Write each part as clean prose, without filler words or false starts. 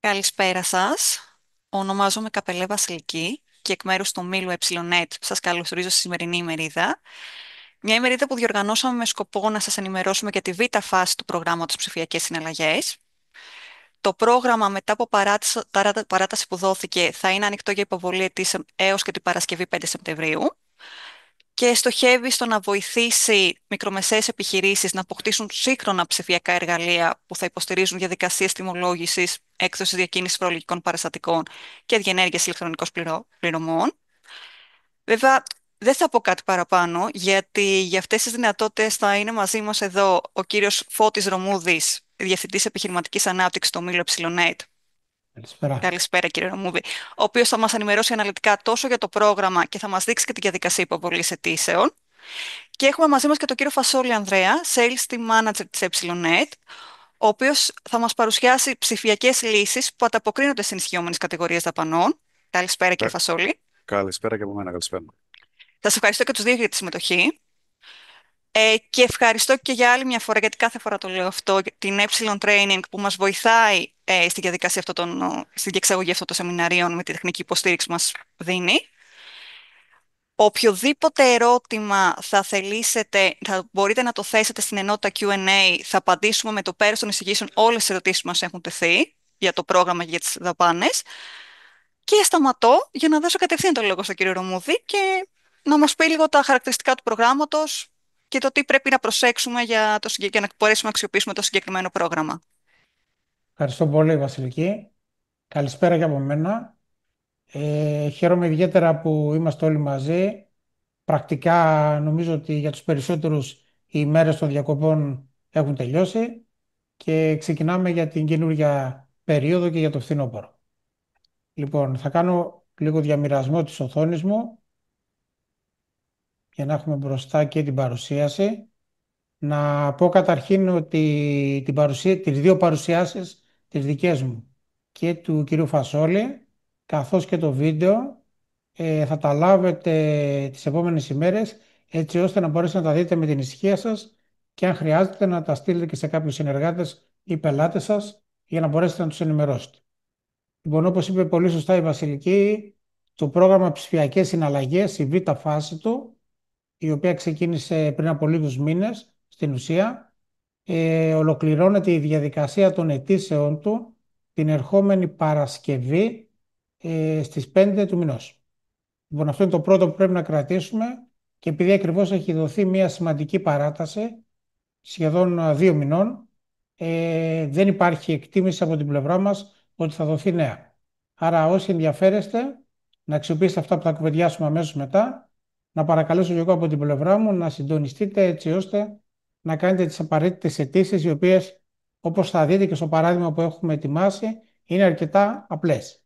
Καλησπέρα σας. Ονομάζομαι Καπελέ Βασιλική και εκ μέρους του Ομίλου ΕΝΕΤ σας καλωσορίζω στη σημερινή ημερίδα. Μια ημερίδα που διοργανώσαμε με σκοπό να σας ενημερώσουμε για τη β' φάση του προγράμματος ψηφιακές συναλλαγές. Το πρόγραμμα μετά από παράταση που δόθηκε θα είναι ανοιχτό για υποβολή αιτήσεων έως και την Παρασκευή 5 Σεπτεμβρίου και στοχεύει στο να βοηθήσει μικρομεσαίες επιχειρήσεις να αποκτήσουν σύγχρονα ψηφιακά εργαλεία που θα υποστηρίζουν διαδικασίες τιμολόγησης, έκδοσης διακίνησης φορολογικών παραστατικών και διενέργειας ηλεκτρονικών πληρωμών. Βέβαια, δεν θα πω κάτι παραπάνω, γιατί για αυτές τις δυνατότητες θα είναι μαζί μας εδώ ο κύριος Φώτης Ρωμούδης, Διευθυντής Επιχειρηματικής Ανάπτυξης του Ομίλου ΕΝΕΤ. Καλησπέρα. Καλησπέρα, κύριε Ρωμούδη. Ο οποίος θα μας ενημερώσει αναλυτικά τόσο για το πρόγραμμα και θα μας δείξει και τη διαδικασία υποβολής αιτήσεων. Και έχουμε μαζί μας και τον κύριο Φασόλη Ανδρέα, Sales Team Manager της ΕΝΕΤ, ο οποίος θα μας παρουσιάσει ψηφιακές λύσεις που ανταποκρίνονται στις ενισχυόμενες κατηγορίες δαπανών. Καλησπέρα, κύριε Κα- Φασόλη. Καλησπέρα και από μένα, καλησπέρα. Σας ευχαριστώ και τους δύο για τη συμμετοχή. Και ευχαριστώ και για άλλη μια φορά, γιατί κάθε φορά το λέω αυτό, για την Training που μας βοηθάει στη διαδικασία στη διεξαγωγή αυτών των σεμιναρίων με τη τεχνική υποστήριξη που μας δίνει. Οποιοδήποτε ερώτημα θα θελήσετε, θα μπορείτε να το θέσετε στην ενότητα Q&A. Θα απαντήσουμε με το πέρας των εισηγήσεων όλες τις ερωτήσεις που μας έχουν τεθεί για το πρόγραμμα και για τις δαπάνες. Και σταματώ για να δώσω κατευθείαν το λόγο στον κύριο Ρωμούδη και να μας πει λίγο τα χαρακτηριστικά του προγράμματος και το τι πρέπει να προσέξουμε για να μπορέσουμε να αξιοποιήσουμε το συγκεκριμένο πρόγραμμα. Ευχαριστώ πολύ, Βασιλική. Καλησπέρα και από μένα. Χαίρομαι ιδιαίτερα που είμαστε όλοι μαζί. Πρακτικά νομίζω ότι για τους περισσότερους οι ημέρες των διακοπών έχουν τελειώσει και ξεκινάμε για την καινούργια περίοδο και για το φθινόπωρο. Λοιπόν, θα κάνω λίγο διαμοιρασμό της οθόνης μου για να έχουμε μπροστά και την παρουσίαση. Να πω καταρχήν ότι τις δύο παρουσιάσεις, τις δικές μου και του κυρίου Φασόλη, καθώς και το βίντεο, θα τα λάβετε τις επόμενες ημέρες, έτσι ώστε να μπορέσετε να τα δείτε με την ησυχία σας και αν χρειάζεται να τα στείλετε και σε κάποιους συνεργάτες ή πελάτες σας για να μπορέσετε να τους ενημερώσετε. Λοιπόν, όπως είπε πολύ σωστά η Βασιλική, το πρόγραμμα ψηφιακές συναλλαγές, η β' φάση του, η οποία ξεκίνησε πριν από λίγους μήνες, στην ουσία, ολοκληρώνεται η διαδικασία των αιτήσεων του την ερχόμενη Παρασκευή στις 5 του μηνός. Λοιπόν, αυτό είναι το πρώτο που πρέπει να κρατήσουμε και επειδή ακριβώς έχει δοθεί μια σημαντική παράταση, σχεδόν 2 μηνών, δεν υπάρχει εκτίμηση από την πλευρά μας ότι θα δοθεί νέα. Άρα όσοι ενδιαφέρεστε να αξιοποιήσετε αυτά που θα κουβεντιάσουμε αμέσως μετά, να παρακαλέσω και εγώ από την πλευρά μου να συντονιστείτε έτσι ώστε να κάνετε τις απαραίτητες αιτήσεις, οι οποίες, όπως θα δείτε και στο παράδειγμα που έχουμε ετοιμάσει, είναι αρκετά απλές.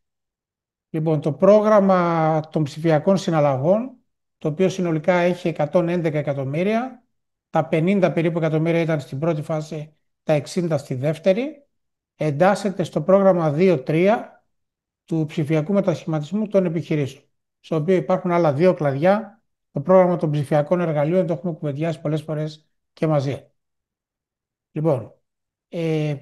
Λοιπόν, το πρόγραμμα των ψηφιακών συναλλαγών, το οποίο συνολικά έχει 111 εκατομμύρια, τα 50 περίπου εκατομμύρια ήταν στην πρώτη φάση, τα 60 στη δεύτερη, εντάσσεται στο πρόγραμμα 2-3 του ψηφιακού μετασχηματισμού των επιχειρήσεων, στο οποίο υπάρχουν άλλα δύο κλαδιά. Το πρόγραμμα των ψηφιακών εργαλείων το έχουμε κουβεντιάσει πολλές φορές και μαζί. Λοιπόν, ε,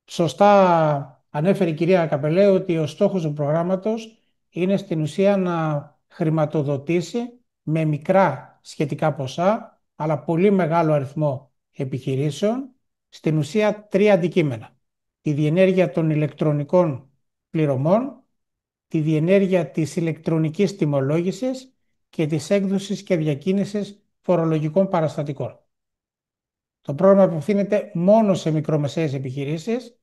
σωστά ανέφερε η κυρία Καπελέ ότι ο στόχος του προγράμματος είναι στην ουσία να χρηματοδοτήσει με μικρά σχετικά ποσά, αλλά πολύ μεγάλο αριθμό επιχειρήσεων, στην ουσία τρία αντικείμενα. Τη διενέργεια των ηλεκτρονικών πληρωμών, τη διενέργεια της ηλεκτρονικής τιμολόγησης και της έκδοσης και διακίνησης φορολογικών παραστατικών. Το πρόγραμμα απευθύνεται μόνο σε μικρομεσαίες επιχειρήσεις,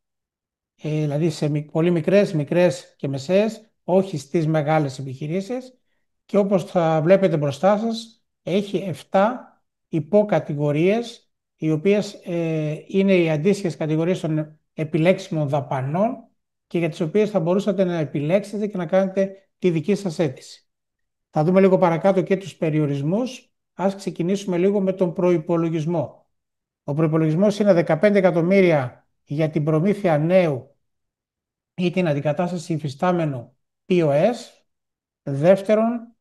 δηλαδή σε πολύ μικρές, μικρές και μεσαίες, όχι στις μεγάλες επιχειρήσεις, και όπως θα βλέπετε μπροστά σας, έχει 7 υποκατηγορίες, οι οποίες είναι οι αντίστοιχες κατηγορίες των επιλέξιμων δαπανών και για τις οποίες θα μπορούσατε να επιλέξετε και να κάνετε τη δική σας αίτηση. Θα δούμε λίγο παρακάτω και τους περιορισμούς. Ας ξεκινήσουμε λίγο με τον προϋπολογισμό. Ο προϋπολογισμός είναι 15 εκατομμύρια για την προμήθεια νέου ή την αντικατάσταση υφιστάμενου POS. Δεύτερον,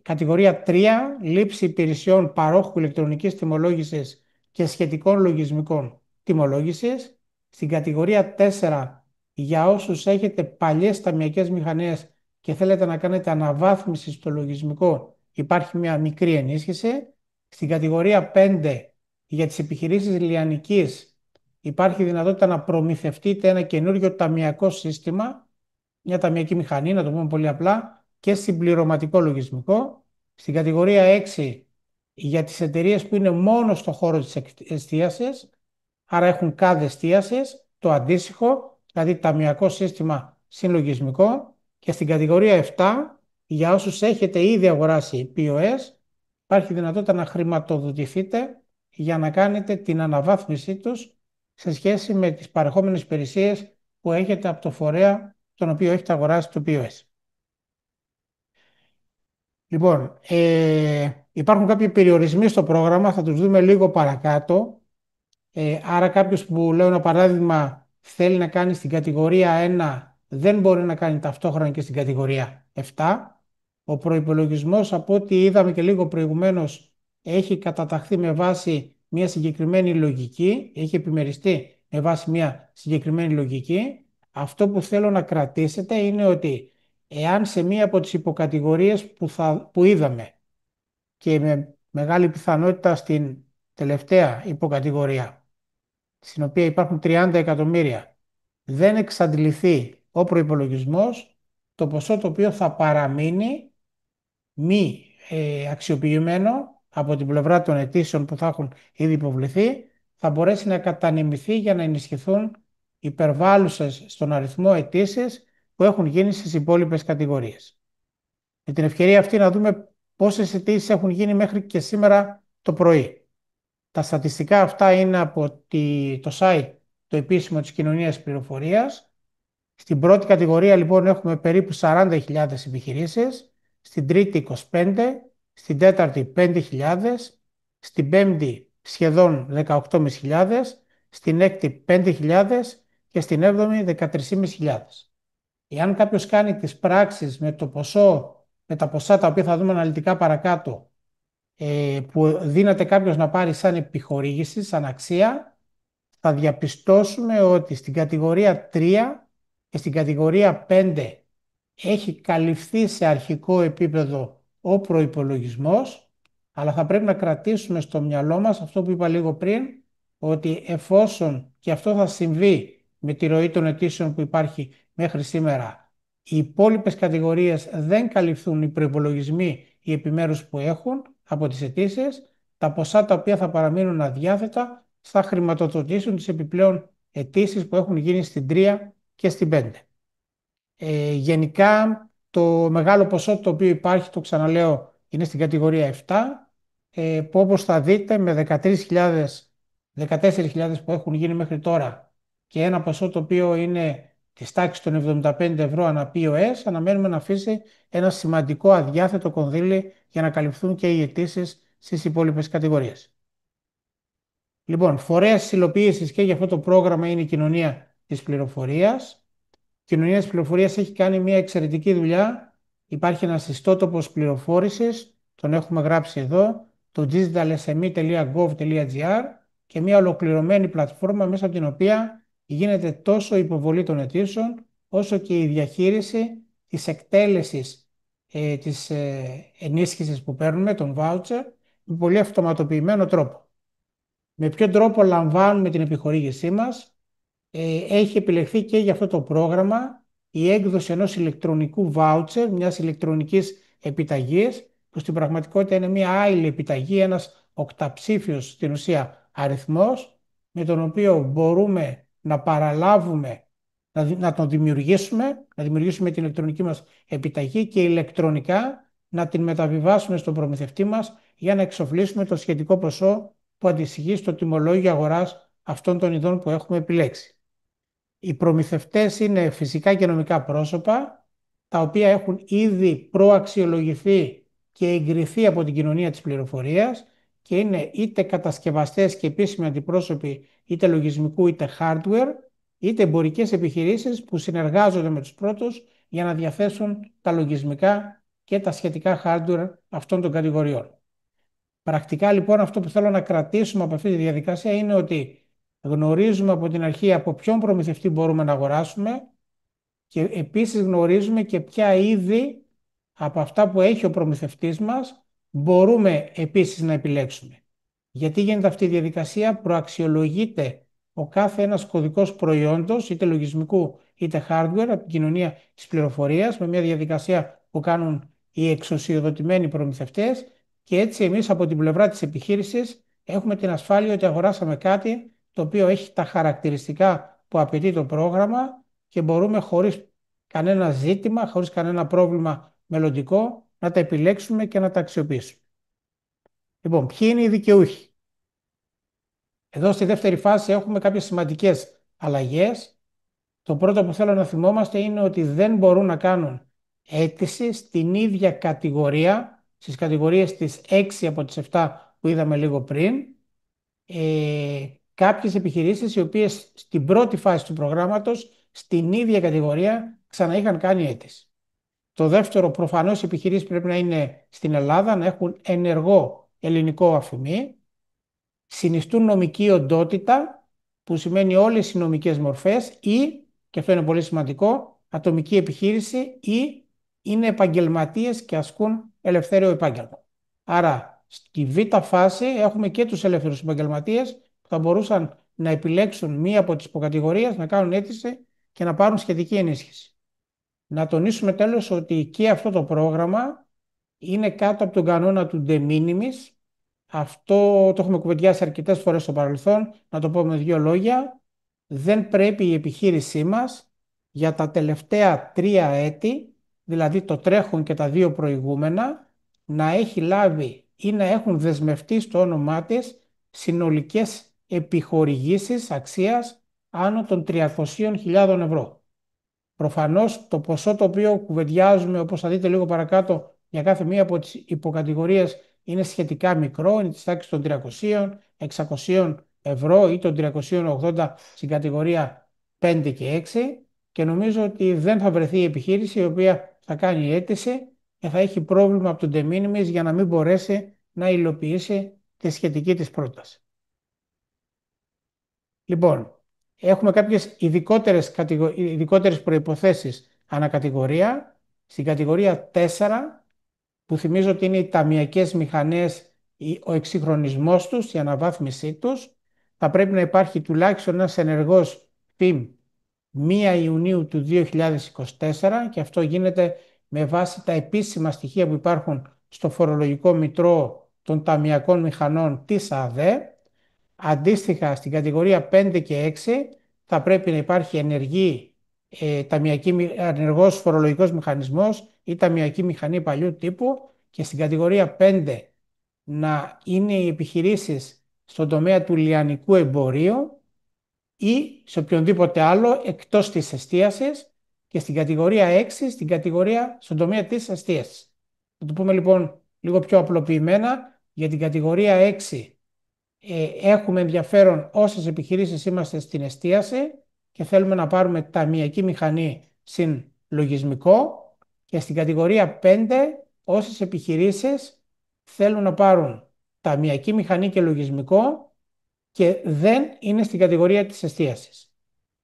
κατηγορία 3, λήψη υπηρεσιών παρόχου ηλεκτρονικής τιμολόγησης και σχετικών λογισμικών τιμολόγησης. Στην κατηγορία 4, Για όσους έχετε παλιές ταμιακές μηχανές και θέλετε να κάνετε αναβάθμιση στο λογισμικό, υπάρχει μια μικρή ενίσχυση. Στην κατηγορία 5 για τις επιχειρήσεις λιανικής υπάρχει δυνατότητα να προμηθευτείτε ένα καινούριο ταμιακό σύστημα, μια ταμιακή μηχανή, να το πούμε πολύ απλά, και συμπληρωματικό λογισμικό. Στην κατηγορία 6 για τις εταιρείες που είναι μόνο στο χώρο της εστίασης, άρα έχουν CAD εστίασης, το αντίστοιχο, δηλαδή ταμιακό σύστημα συλλογισμικό. Και στην κατηγορία 7, για όσους έχετε ήδη αγοράσει POS, υπάρχει δυνατότητα να χρηματοδοτηθείτε για να κάνετε την αναβάθμισή τους σε σχέση με τις παρεχόμενες υπηρεσίες που έχετε από το φορέα τον οποίο έχετε αγοράσει το POS. Λοιπόν, υπάρχουν κάποιοι περιορισμοί στο πρόγραμμα, θα τους δούμε λίγο παρακάτω. Άρα κάποιος που, λέω ένα παράδειγμα, θέλει να κάνει στην κατηγορία 1, δεν μπορεί να κάνει ταυτόχρονα και στην κατηγορία 7. Ο προϋπολογισμός, από ό,τι είδαμε και λίγο προηγουμένως, έχει καταταχθεί με βάση μια συγκεκριμένη λογική, έχει επιμεριστεί με βάση μια συγκεκριμένη λογική. Αυτό που θέλω να κρατήσετε είναι ότι εάν σε μία από τις υποκατηγορίες που είδαμε, και με μεγάλη πιθανότητα στην τελευταία υποκατηγορία, στην οποία υπάρχουν 30 εκατομμύρια, δεν εξαντληθεί ο προϋπολογισμός, το ποσό το οποίο θα παραμείνει μη αξιοποιημένο από την πλευρά των αιτήσεων που θα έχουν ήδη υποβληθεί, θα μπορέσει να κατανεμηθεί για να ενισχυθούν υπερβάλλουσες στον αριθμό αιτήσεις που έχουν γίνει στις υπόλοιπες κατηγορίες. Με την ευκαιρία αυτή να δούμε πόσες αιτήσεις έχουν γίνει μέχρι και σήμερα το πρωί. Τα στατιστικά αυτά είναι από το site το επίσημο της Κοινωνίας Πληροφορίας. Στην πρώτη κατηγορία λοιπόν έχουμε περίπου 40.000 επιχειρήσεις, στην τρίτη 25, στην τέταρτη 5.000, στην πέμπτη σχεδόν 18.500, στην έκτη 5.000 και στην έβδομη 13.500. Εάν κάποιος κάνει τις πράξεις με το ποσό, με τα ποσά τα οποία θα δούμε αναλυτικά παρακάτω, που δύναται κάποιος να πάρει σαν επιχορήγηση, σαν αξία, θα διαπιστώσουμε ότι στην κατηγορία 3 και στην κατηγορία 5 έχει καλυφθεί σε αρχικό επίπεδο ο προϋπολογισμός, αλλά θα πρέπει να κρατήσουμε στο μυαλό μας αυτό που είπα λίγο πριν, ότι εφόσον, και αυτό θα συμβεί με τη ροή των αιτήσεων που υπάρχει μέχρι σήμερα, οι υπόλοιπες κατηγορίες δεν καλυφθούν οι προϋπολογισμοί, οι επιμέρους που έχουν από τις αιτήσεις, τα ποσά τα οποία θα παραμείνουν αδιάθετα θα χρηματοδοτήσουν τις επιπλέον αιτήσεις που έχουν γίνει στην 3 και στην 5. Γενικά το μεγάλο ποσό το οποίο υπάρχει, το ξαναλέω, είναι στην κατηγορία 7, που όπως θα δείτε με 14.000 που έχουν γίνει μέχρι τώρα και ένα ποσό το οποίο είναι της τάξης των 75 ευρώ ανά POS, αναμένουμε να αφήσει ένα σημαντικό αδιάθετο κονδύλι για να καλυφθούν και οι αιτήσεις στις υπόλοιπες κατηγορίες. Λοιπόν, φορέας υλοποίησης και για αυτό το πρόγραμμα είναι η Κοινωνία της Πληροφορίας. Η Κοινωνία της Πληροφορίας έχει κάνει μια εξαιρετική δουλειά. Υπάρχει ένας ιστότοπος πληροφόρησης, τον έχουμε γράψει εδώ, το digitalsme.gov.gr, και μια ολοκληρωμένη πλατφόρμα μέσα από την οποία γίνεται τόσο η υποβολή των αιτήσεων όσο και η διαχείριση της εκτέλεσης της ενίσχυσης που παίρνουμε, τον voucher, με πολύ αυτοματοποιημένο τρόπο. Με ποιον τρόπο λαμβάνουμε την επιχορήγησή μας? Έχει επιλεχθεί και για αυτό το πρόγραμμα η έκδοση ενός ηλεκτρονικού voucher, μιας ηλεκτρονικής επιταγής, που στην πραγματικότητα είναι μια άειλη επιταγή, ένας οκταψήφιος στην ουσία αριθμός, με τον οποίο μπορούμε να παραλάβουμε, να τον δημιουργήσουμε, να δημιουργήσουμε την ηλεκτρονική μας επιταγή και ηλεκτρονικά να την μεταβιβάσουμε στον προμηθευτή μας για να εξοφλήσουμε το σχετικό ποσό που αντιστοιχεί στο τιμολόγιο αγοράς αυτών των ειδών που έχουμε επιλέξει. Οι προμηθευτές είναι φυσικά και νομικά πρόσωπα, τα οποία έχουν ήδη προαξιολογηθεί και εγκριθεί από την Κοινωνία της Πληροφορίας και είναι είτε κατασκευαστές και επίσημοι αντιπρόσωποι είτε λογισμικού είτε hardware, είτε εμπορικές επιχειρήσεις που συνεργάζονται με τους πρώτους για να διαθέσουν τα λογισμικά και τα σχετικά hardware αυτών των κατηγοριών. Πρακτικά λοιπόν αυτό που θέλω να κρατήσουμε από αυτή τη διαδικασία είναι ότι γνωρίζουμε από την αρχή από ποιον προμηθευτή μπορούμε να αγοράσουμε και επίσης γνωρίζουμε και ποια είδη από αυτά που έχει ο προμηθευτής μας μπορούμε επίσης να επιλέξουμε. Γιατί γίνεται αυτή η διαδικασία? Προαξιολογείται ο κάθε ένας κωδικός προϊόντος, είτε λογισμικού είτε hardware, από την κοινωνία της πληροφορίας, με μια διαδικασία που κάνουν οι εξουσιοδοτημένοι προμηθευτές, και έτσι εμείς από την πλευρά της επιχείρησης έχουμε την ασφάλεια ότι αγοράσαμε κάτι το οποίο έχει τα χαρακτηριστικά που απαιτεί το πρόγραμμα και μπορούμε χωρίς κανένα ζήτημα, χωρίς κανένα πρόβλημα μελλοντικό να τα επιλέξουμε και να τα αξιοποιήσουμε. Λοιπόν, ποιοι είναι οι δικαιούχοι? Εδώ στη δεύτερη φάση έχουμε κάποιες σημαντικές αλλαγές. Το πρώτο που θέλω να θυμόμαστε είναι ότι δεν μπορούν να κάνουν αίτηση στην ίδια κατηγορία, στις κατηγορίες της 6 από τις 7 που είδαμε λίγο πριν, κάποιες επιχειρήσεις οι οποίες στην πρώτη φάση του προγράμματος, στην ίδια κατηγορία, ξαναείχαν κάνει αίτηση. Το δεύτερο, προφανώς οι επιχειρήσεις πρέπει να είναι στην Ελλάδα, να έχουν ενεργό ελληνικό αφημί, συνιστούν νομική οντότητα, που σημαίνει όλες οι νομικές μορφές, ή, και αυτό είναι πολύ σημαντικό, ατομική επιχείρηση ή είναι επαγγελματίες και ασκούν ελευθέριο επάγγελμα. Άρα, στη β' φάση έχουμε και τους ελεύθερους επαγγελματίες που θα μπορούσαν να επιλέξουν μία από τις υποκατηγορίες, να κάνουν αίτηση και να πάρουν σχετική ενίσχυση. Να τονίσουμε τέλος ότι και αυτό το πρόγραμμα είναι κάτω από τον κανόνα του de minimis. Αυτό το έχουμε κουβεντιάσει αρκετές φορές στο παρελθόν. Να το πω με δύο λόγια. Δεν πρέπει η επιχείρησή μας για τα τελευταία 3 έτη, δηλαδή το τρέχον και τα 2 προηγούμενα, να έχει λάβει ή να έχουν δεσμευτεί στο όνομά της συνολικές επιχορηγήσεις αξίας άνω των 300.000 ευρώ. Προφανώς το ποσό το οποίο κουβεντιάζουμε, όπως θα δείτε λίγο παρακάτω, για κάθε μία από τις υποκατηγορίες είναι σχετικά μικρό, είναι της τάξης των 300, 600 ευρώ ή των 380 στην κατηγορία 5 και 6, και νομίζω ότι δεν θα βρεθεί η επιχείρηση η οποία θα κάνει αίτηση και θα έχει πρόβλημα από τον de minimis για να μην μπορέσει να υλοποιήσει τη σχετική της πρόταση. Λοιπόν, έχουμε κάποιες ειδικότερες προϋποθέσεις ανακατηγορία. Στην κατηγορία 4, που θυμίζω ότι είναι οι ταμειακές μηχανές, ο εξυγχρονισμός τους, η αναβάθμισή τους, θα πρέπει να υπάρχει τουλάχιστον ένας ενεργός ΦΙΜ 1 Ιουνίου του 2024, και αυτό γίνεται με βάση τα επίσημα στοιχεία που υπάρχουν στο φορολογικό μητρό των ταμειακών μηχανών της ΑΔΕ. Αντίστοιχα, στην κατηγορία 5 και 6 θα πρέπει να υπάρχει ενεργός φορολογικός μηχανισμός ή ταμειακή μηχανή παλιού τύπου, και στην κατηγορία 5 να είναι οι επιχειρήσεις στον τομέα του λιανικού εμπορίου ή σε οποιονδήποτε άλλο εκτός της εστίασης, και στην κατηγορία 6 στον τομέα της εστίασης. Θα το πούμε λοιπόν λίγο πιο απλοποιημένα. Για την κατηγορία 6 έχουμε ενδιαφέρον όσες επιχειρήσεις είμαστε στην εστίαση και θέλουμε να πάρουμε ταμειακή μηχανή συν λογισμικό, και στην κατηγορία 5 όσες επιχειρήσεις θέλουν να πάρουν ταμειακή μηχανή και λογισμικό και δεν είναι στην κατηγορία της εστίασης.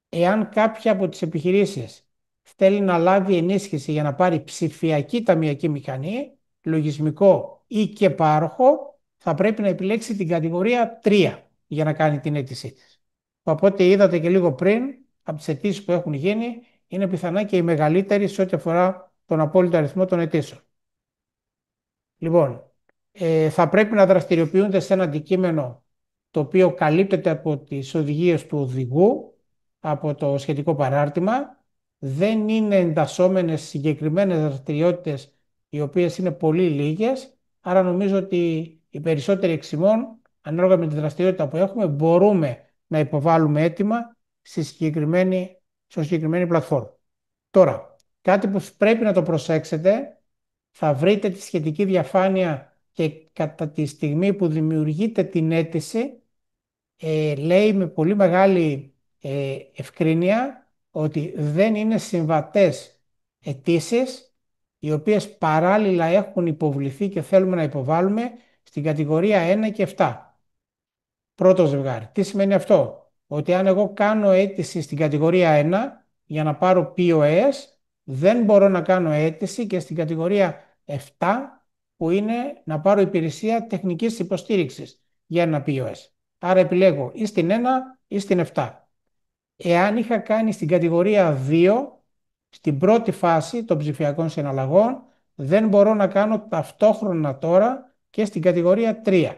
Εάν κάποια από τις επιχειρήσεις θέλει να λάβει ενίσχυση για να πάρει ψηφιακή ταμειακή μηχανή, λογισμικό ή και πάροχο, θα πρέπει να επιλέξει την κατηγορία 3 για να κάνει την αίτησή της. Από ό,τι είδατε και λίγο πριν, από τις αιτήσεις που έχουν γίνει, είναι πιθανά και η μεγαλύτερη σε ό,τι αφορά τον απόλυτο αριθμό των αιτήσεων. Λοιπόν, θα πρέπει να δραστηριοποιούνται σε ένα αντικείμενο το οποίο καλύπτεται από τις οδηγίες του οδηγού, από το σχετικό παράρτημα. Δεν είναι εντασσόμενες συγκεκριμένες δραστηριότητες οι οποίες είναι πολύ λίγες, άρα νομίζω ότι οι περισσότεροι εξημών, ανάλογα με τη δραστηριότητα που έχουμε, μπορούμε να υποβάλουμε αίτημα στο συγκεκριμένη πλατφόρμα. Τώρα, κάτι που πρέπει να το προσέξετε, θα βρείτε τη σχετική διαφάνεια και κατά τη στιγμή που δημιουργείτε την αίτηση, λέει με πολύ μεγάλη ευκρίνεια ότι δεν είναι συμβατές αιτήσεις οι οποίες παράλληλα έχουν υποβληθεί και θέλουμε να υποβάλουμε στην κατηγορία 1 και 7. Πρώτο ζευγάρι. Τι σημαίνει αυτό? ότι αν εγώ κάνω αίτηση στην κατηγορία 1 για να πάρω POS, δεν μπορώ να κάνω αίτηση και στην κατηγορία 7 που είναι να πάρω υπηρεσία τεχνικής υποστήριξης για ένα POS. Άρα επιλέγω ή στην 1 ή στην 7. Εάν είχα κάνει στην κατηγορία 2, στην πρώτη φάση των ψηφιακών συναλλαγών, δεν μπορώ να κάνω ταυτόχρονα τώρα και στην κατηγορία 3.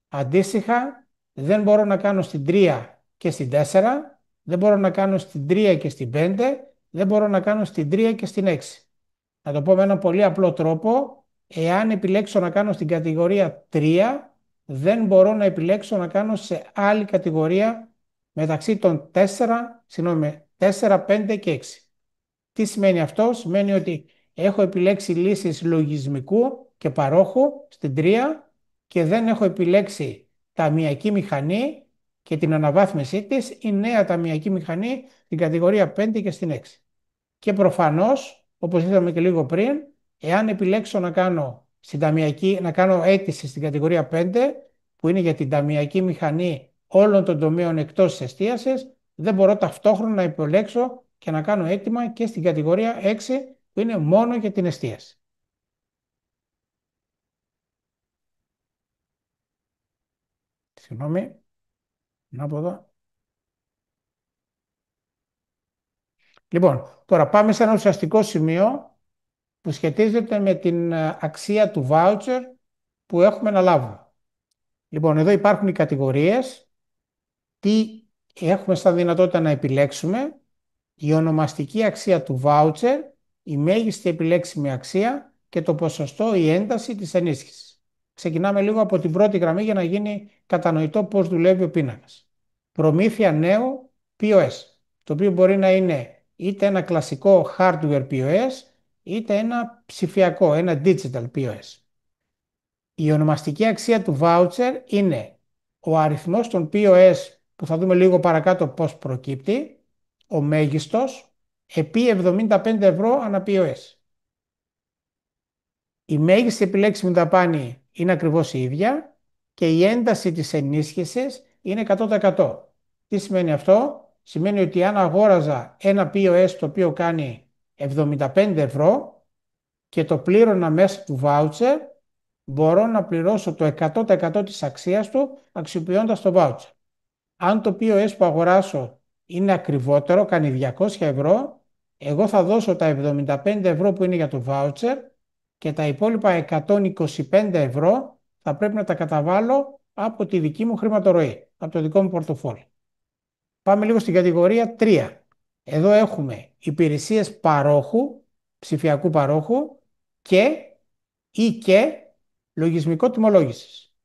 Αντίστοιχα, δεν μπορώ να κάνω στην 3 και στην 4, δεν μπορώ να κάνω στην 3 και στην 5, δεν μπορώ να κάνω στην 3 και στην 6. Να το πω με έναν πολύ απλό τρόπο, εάν επιλέξω να κάνω στην κατηγορία 3, δεν μπορώ να επιλέξω να κάνω σε άλλη κατηγορία μεταξύ των 4, 5 και 6. Τι σημαίνει αυτό? Σημαίνει ότι έχω επιλέξει λύσεις λογισμικού και παρόχου στην 3 και δεν έχω επιλέξει ταμειακή μηχανή και την αναβάθμισή της, η νέα ταμειακή μηχανή στην κατηγορία 5 και στην 6. Και προφανώς, όπως είδαμε και λίγο πριν, εάν επιλέξω να κάνω, να κάνω αίτηση στην κατηγορία 5, που είναι για την ταμειακή μηχανή όλων των τομέων εκτός της εστίασης, δεν μπορώ ταυτόχρονα να επιλέξω και να κάνω αίτημα και στην κατηγορία 6, που είναι μόνο για την εστίαση. Συγγνώμη, να πω εδώ. Λοιπόν, τώρα πάμε σε ένα ουσιαστικό σημείο που σχετίζεται με την αξία του voucher που έχουμε να λάβουμε. Λοιπόν, εδώ υπάρχουν οι κατηγορίες, τι έχουμε στα δυνατότητα να επιλέξουμε, η ονομαστική αξία του voucher, η μέγιστη επιλέξιμη αξία και το ποσοστό ή ένταση της ενίσχυσης. Ξεκινάμε λίγο από την πρώτη γραμμή για να γίνει κατανοητό πώς δουλεύει ο πίνακας. Προμήθεια νέου POS, το οποίο μπορεί να είναι είτε ένα κλασικό hardware POS, είτε ένα ψηφιακό, ένα digital POS. Η ονομαστική αξία του voucher είναι ο αριθμός των POS που θα δούμε λίγο παρακάτω πώς προκύπτει, ο μέγιστος, επί 75 ευρώ ανά POS. Η μέγιστη επιλέξιμη δαπάνη είναι ακριβώς η ίδια και η ένταση της ενίσχυσης είναι 100%. Τι σημαίνει αυτό? Σημαίνει ότι αν αγόραζα ένα POS το οποίο κάνει 75 ευρώ και το πλήρωνα μέσα του voucher, μπορώ να πληρώσω το 100% της αξίας του αξιοποιώντας το voucher. Αν το POS που αγοράσω είναι ακριβότερο, κάνει 200 ευρώ, εγώ θα δώσω τα 75 ευρώ που είναι για το voucher και τα υπόλοιπα 125 ευρώ θα πρέπει να τα καταβάλω από τη δική μου χρηματορροή, από το δικό μου πορτοφόλι. Πάμε λίγο στην κατηγορία 3. Εδώ έχουμε υπηρεσίες παρόχου, ψηφιακού παρόχου και λογισμικό τιμολόγησης.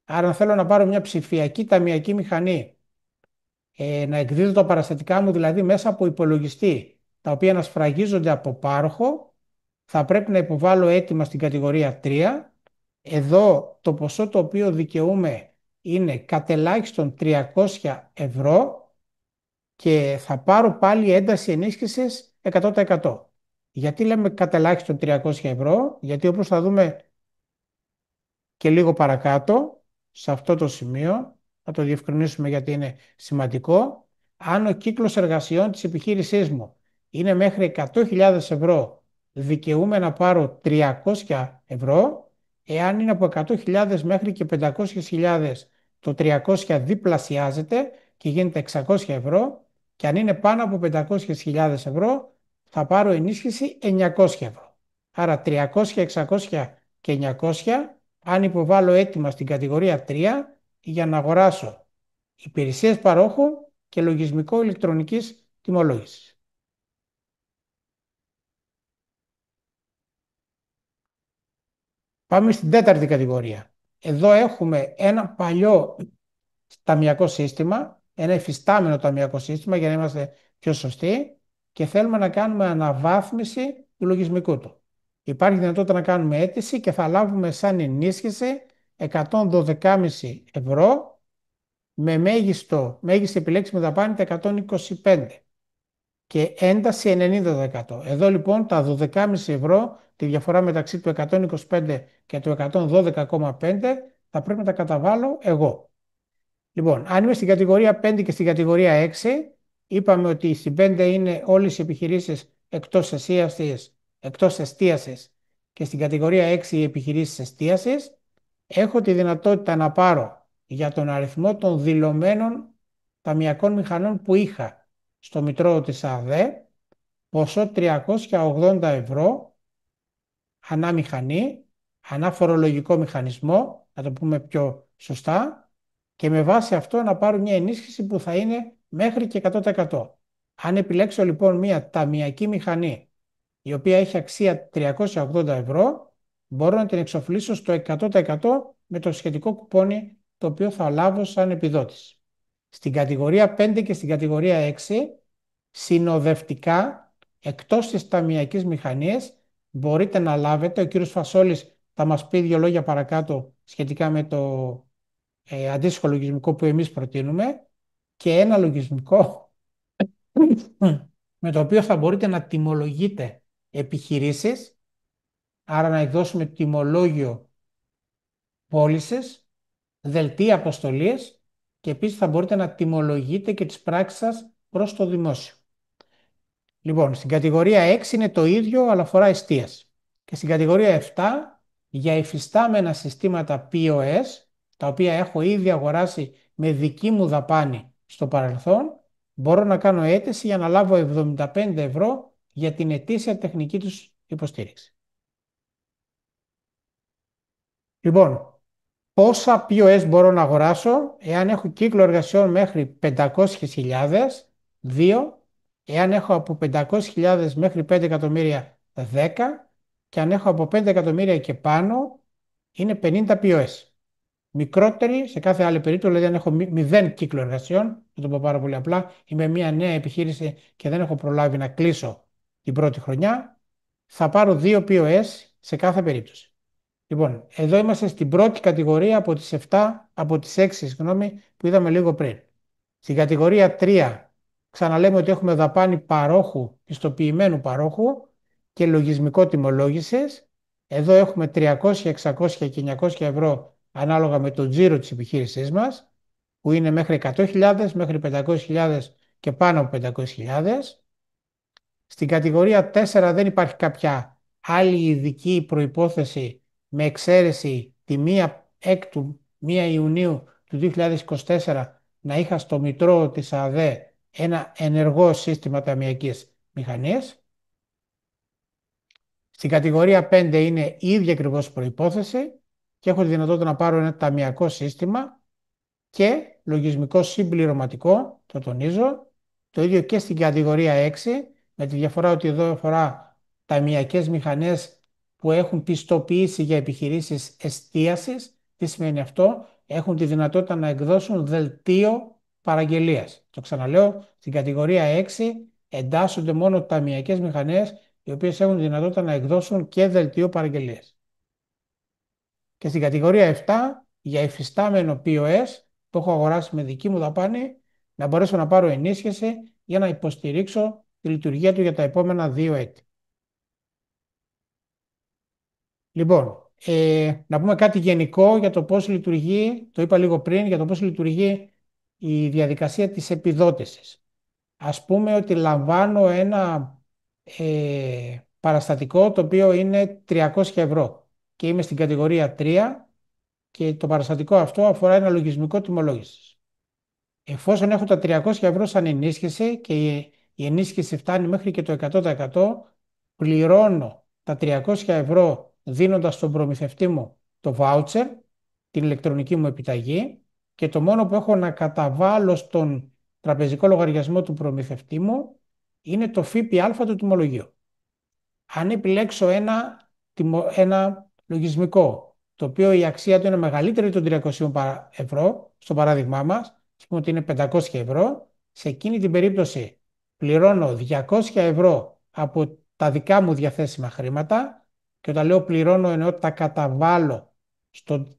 Άρα, αν θέλω να πάρω μια ψηφιακή ταμειακή μηχανή, να εκδίδω τα παραστατικά μου δηλαδή μέσα από υπολογιστή, τα οποία να σφραγίζονται από πάροχο, θα πρέπει να υποβάλω αίτημα στην κατηγορία 3. Εδώ το ποσό το οποίο δικαιούμαι είναι κατελάχιστον 300 ευρώ και θα πάρω πάλι ένταση ενίσχυσης 100%. Γιατί λέμε κατελάχιστον 300 ευρώ? Γιατί όπως θα δούμε και λίγο παρακάτω, σε αυτό το σημείο, θα το διευκρινίσουμε γιατί είναι σημαντικό, αν ο κύκλος εργασιών της επιχείρησής μου είναι μέχρι 100.000 ευρώ, δικαιούμαι να πάρω 300 ευρώ, εάν είναι από 100.000 μέχρι και 500.000, το 300 διπλασιάζεται και γίνεται 600 ευρώ, και αν είναι πάνω από 500.000 ευρώ, θα πάρω ενίσχυση 900 ευρώ. Άρα 300, 600 και 900, αν υποβάλω αίτημα στην κατηγορία 3 για να αγοράσω υπηρεσίες παρόχου και λογισμικό ηλεκτρονικής τιμολόγησης. Πάμε στην τέταρτη κατηγορία. Εδώ έχουμε ένα παλιό ταμειακό σύστημα, ένα υφιστάμενο ταμειακό σύστημα για να είμαστε πιο σωστοί και θέλουμε να κάνουμε αναβάθμιση του λογισμικού του. Υπάρχει δυνατότητα να κάνουμε αίτηση και θα λάβουμε σαν ενίσχυση 112,5 ευρώ με μέγιστη επιλέξιμη δαπάνη τα 125 και ένταση 90%. Εδώ λοιπόν τα 12,5 ευρώ, τη διαφορά μεταξύ του 125 και του 112,5, θα πρέπει να τα καταβάλω εγώ. Λοιπόν, αν είμαι στην κατηγορία 5 και στην κατηγορία 6, είπαμε ότι στην 5 είναι όλες οι επιχειρήσεις εκτός εστίασης και στην κατηγορία 6 οι επιχειρήσεις εστίασης. Έχω τη δυνατότητα να πάρω για τον αριθμό των δηλωμένων ταμειακών μηχανών που είχα στο Μητρό της ΑΔΕ ποσό 380 € ανά μηχανή, ανά φορολογικό μηχανισμό, να το πούμε πιο σωστά, και με βάση αυτό να πάρω μια ενίσχυση που θα είναι μέχρι και 100%. Αν επιλέξω λοιπόν μια ταμειακή μηχανή η οποία έχει αξία 380 €, μπορώ να την εξοφλήσω στο 100% με το σχετικό κουπόνι το οποίο θα λάβω σαν επιδότηση. Στην κατηγορία 5 και στην κατηγορία 6, συνοδευτικά, εκτός της ταμειακής μηχανής, μπορείτε να λάβετε, ο κύριος Φασόλης θα μας πει δύο λόγια παρακάτω σχετικά με το αντίστοιχο λογισμικό που εμείς προτείνουμε, και ένα λογισμικό με το οποίο θα μπορείτε να τιμολογείτε επιχειρήσεις, άρα να εκδώσουμε τιμολόγιο πώλησης, δελτία αποστολής, και επίσης θα μπορείτε να τιμολογείτε και τις πράξεις σας προς το δημόσιο. Λοιπόν, στην κατηγορία 6 είναι το ίδιο, αλλά αφορά εστίαση. Και στην κατηγορία 7, για υφιστάμενα συστήματα POS, τα οποία έχω ήδη αγοράσει με δική μου δαπάνη στο παρελθόν, μπορώ να κάνω αίτηση για να λάβω 75 € για την ετήσια τεχνική τους υποστήριξη. Λοιπόν, πόσα POS μπορώ να αγοράσω? Εάν έχω κύκλο εργασιών μέχρι 500.000, 2. Εάν έχω από 500.000 μέχρι 5 εκατομμύρια, 10. Και αν έχω από 5 εκατομμύρια και πάνω, είναι 50 POS. Μικρότερη σε κάθε άλλη περίπτωση, δηλαδή αν έχω 0 κύκλο εργασιών, να το πω πάρα πολύ απλά, είμαι μια νέα επιχείρηση και δεν έχω προλάβει να κλείσω την πρώτη χρονιά, θα πάρω 2 POS σε κάθε περίπτωση. Λοιπόν, εδώ είμαστε στην πρώτη κατηγορία από τις 7, από τις 6, συγγνώμη, που είδαμε λίγο πριν. Στην κατηγορία 3, ξαναλέμε ότι έχουμε δαπάνη παρόχου, πιστοποιημένου παρόχου και λογισμικό τιμολόγησης. Εδώ έχουμε 300, 600 και 900 € ανάλογα με το τζίρο της επιχείρησής μας, που είναι μέχρι 100.000, μέχρι 500.000 και πάνω από 500.000. Στην κατηγορία 4 δεν υπάρχει κάποια άλλη ειδική προϋπόθεση, με εξαίρεση τη 1 Ιουνίου του 2024 να είχα στο Μητρό της ΑΔΕ ένα ενεργό σύστημα ταμειακής μηχανής. Στην κατηγορία 5 είναι η ίδια ακριβώς προϋπόθεση και έχω τη δυνατότητα να πάρω ένα ταμειακό σύστημα και λογισμικό συμπληρωματικό, το τονίζω. Το ίδιο και στην κατηγορία 6, με τη διαφορά ότι εδώ αφορά ταμειακές μηχανές που έχουν πιστοποίηση για επιχειρήσεις εστίασης. Τι σημαίνει αυτό? Έχουν τη δυνατότητα να εκδώσουν δελτίο παραγγελίας. Το ξαναλέω, στην κατηγορία 6 εντάσσονται μόνο ταμειακές μηχανές οι οποίες έχουν τη δυνατότητα να εκδώσουν και δελτίο παραγγελίας. Και στην κατηγορία 7, για υφιστάμενο POS που έχω αγοράσει με δική μου δαπάνη, να μπορέσω να πάρω ενίσχυση για να υποστηρίξω τη λειτουργία του για τα επόμενα 2 έτη. Λοιπόν, να πούμε κάτι γενικό για το πώς λειτουργεί, το είπα λίγο πριν, για το πώς λειτουργεί η διαδικασία της επιδότησης. Ας πούμε ότι λαμβάνω ένα παραστατικό το οποίο είναι 300 € και είμαι στην κατηγορία 3 και το παραστατικό αυτό αφορά ένα λογισμικό τιμολόγησης. Εφόσον έχω τα 300 € σαν ενίσχυση και η ενίσχυση φτάνει μέχρι και το 100%, πληρώνω τα 300 € δίνοντας στον προμηθευτή μου το voucher, την ηλεκτρονική μου επιταγή, και το μόνο που έχω να καταβάλω στον τραπεζικό λογαριασμό του προμηθευτή μου είναι το ΦΠΑ του τιμολογίου. Αν επιλέξω ένα λογισμικό το οποίο η αξία του είναι μεγαλύτερη των 300 €, στο παράδειγμά μας, ας πούμε ότι είναι 500 €, σε εκείνη την περίπτωση πληρώνω 200 € από τα δικά μου διαθέσιμα χρήματα, και όταν λέω πληρώνω εννοώ τα καταβάλω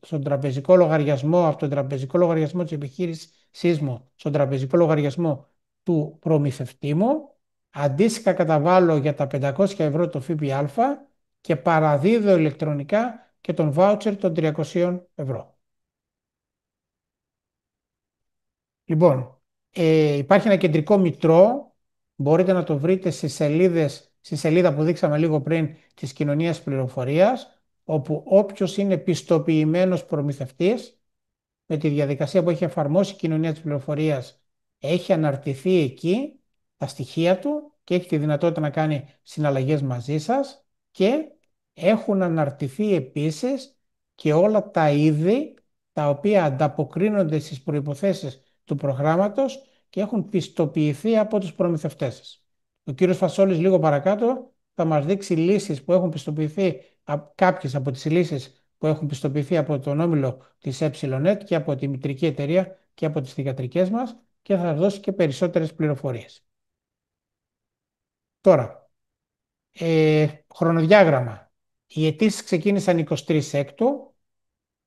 στον τραπεζικό λογαριασμό, από τον τραπεζικό λογαριασμό της επιχείρησής μου, στον τραπεζικό λογαριασμό του προμηθευτή μου. Αντίστοιχα καταβάλω για τα 500 € το ΦΠΑ και παραδίδω ηλεκτρονικά και τον voucher των 300 €. Λοιπόν, υπάρχει ένα κεντρικό μητρό. Μπορείτε να το βρείτε στις σελίδες, στη σελίδα που δείξαμε λίγο πριν της κοινωνίας πληροφορίας, όπου όποιος είναι πιστοποιημένος προμηθευτής με τη διαδικασία που έχει εφαρμόσει η κοινωνία της πληροφορίας έχει αναρτηθεί εκεί τα στοιχεία του και έχει τη δυνατότητα να κάνει συναλλαγές μαζί σας και έχουν αναρτηθεί επίσης και όλα τα είδη τα οποία ανταποκρίνονται στις προϋποθέσεις του προγράμματος και έχουν πιστοποιηθεί από τους προμηθευτές σας. Ο κύριος Φασόλης λίγο παρακάτω θα μας δείξει λύσεις που έχουν πιστοποιηθεί, κάποιες από τις λύσεις που έχουν πιστοποιηθεί από τον όμιλο της ΕΕ και από τη μητρική εταιρεία και από τις θυγατρικές μας και θα σας δώσει και περισσότερες πληροφορίες. Τώρα, χρονοδιάγραμμα. Οι αιτήσεις ξεκίνησαν 23 Έκτου.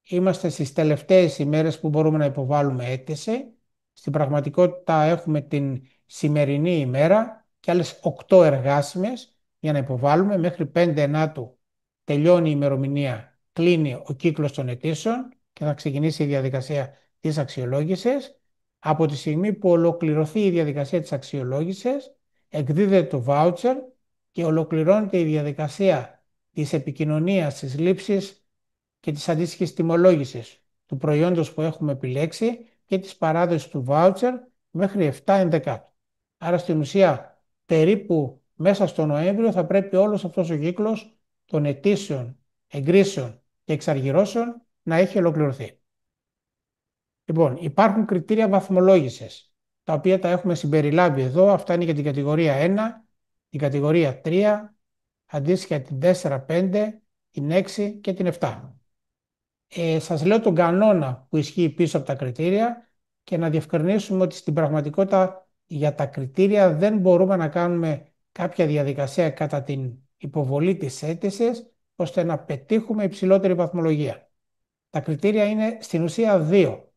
Είμαστε στις τελευταίες ημέρες που μπορούμε να υποβάλουμε αίτηση. Στην πραγματικότητα έχουμε την σημερινή ημέρα και άλλες 8 εργάσιμες για να υποβάλουμε. Μέχρι 5 Ενάτου τελειώνει η ημερομηνία, κλείνει ο κύκλος των αιτήσεων και θα ξεκινήσει η διαδικασία της αξιολόγησης. Από τη στιγμή που ολοκληρωθεί η διαδικασία της αξιολόγησης, εκδίδεται το voucher και ολοκληρώνεται η διαδικασία της επικοινωνίας, της λήψης και της αντίστοιχης τιμολόγησης του προϊόντος που έχουμε επιλέξει και της παράδοσης του voucher μέχρι 7 ενδεκάτου. Άρα στην ουσία περίπου μέσα στο Νοέμβριο θα πρέπει όλος αυτός ο κύκλος των αιτήσεων, εγκρίσεων και εξαργυρώσεων να έχει ολοκληρωθεί. Λοιπόν, υπάρχουν κριτήρια βαθμολόγησης, τα οποία τα έχουμε συμπεριλάβει εδώ. Αυτά είναι για την κατηγορία 1, την κατηγορία 3, αντίστοιχα την 4, 5, την 6 και την 7. Σας λέω τον κανόνα που ισχύει πίσω από τα κριτήρια και να διευκρινίσουμε ότι στην πραγματικότητα για τα κριτήρια δεν μπορούμε να κάνουμε κάποια διαδικασία κατά την υποβολή της αίτησης ώστε να πετύχουμε υψηλότερη βαθμολογία. Τα κριτήρια είναι στην ουσία δύο.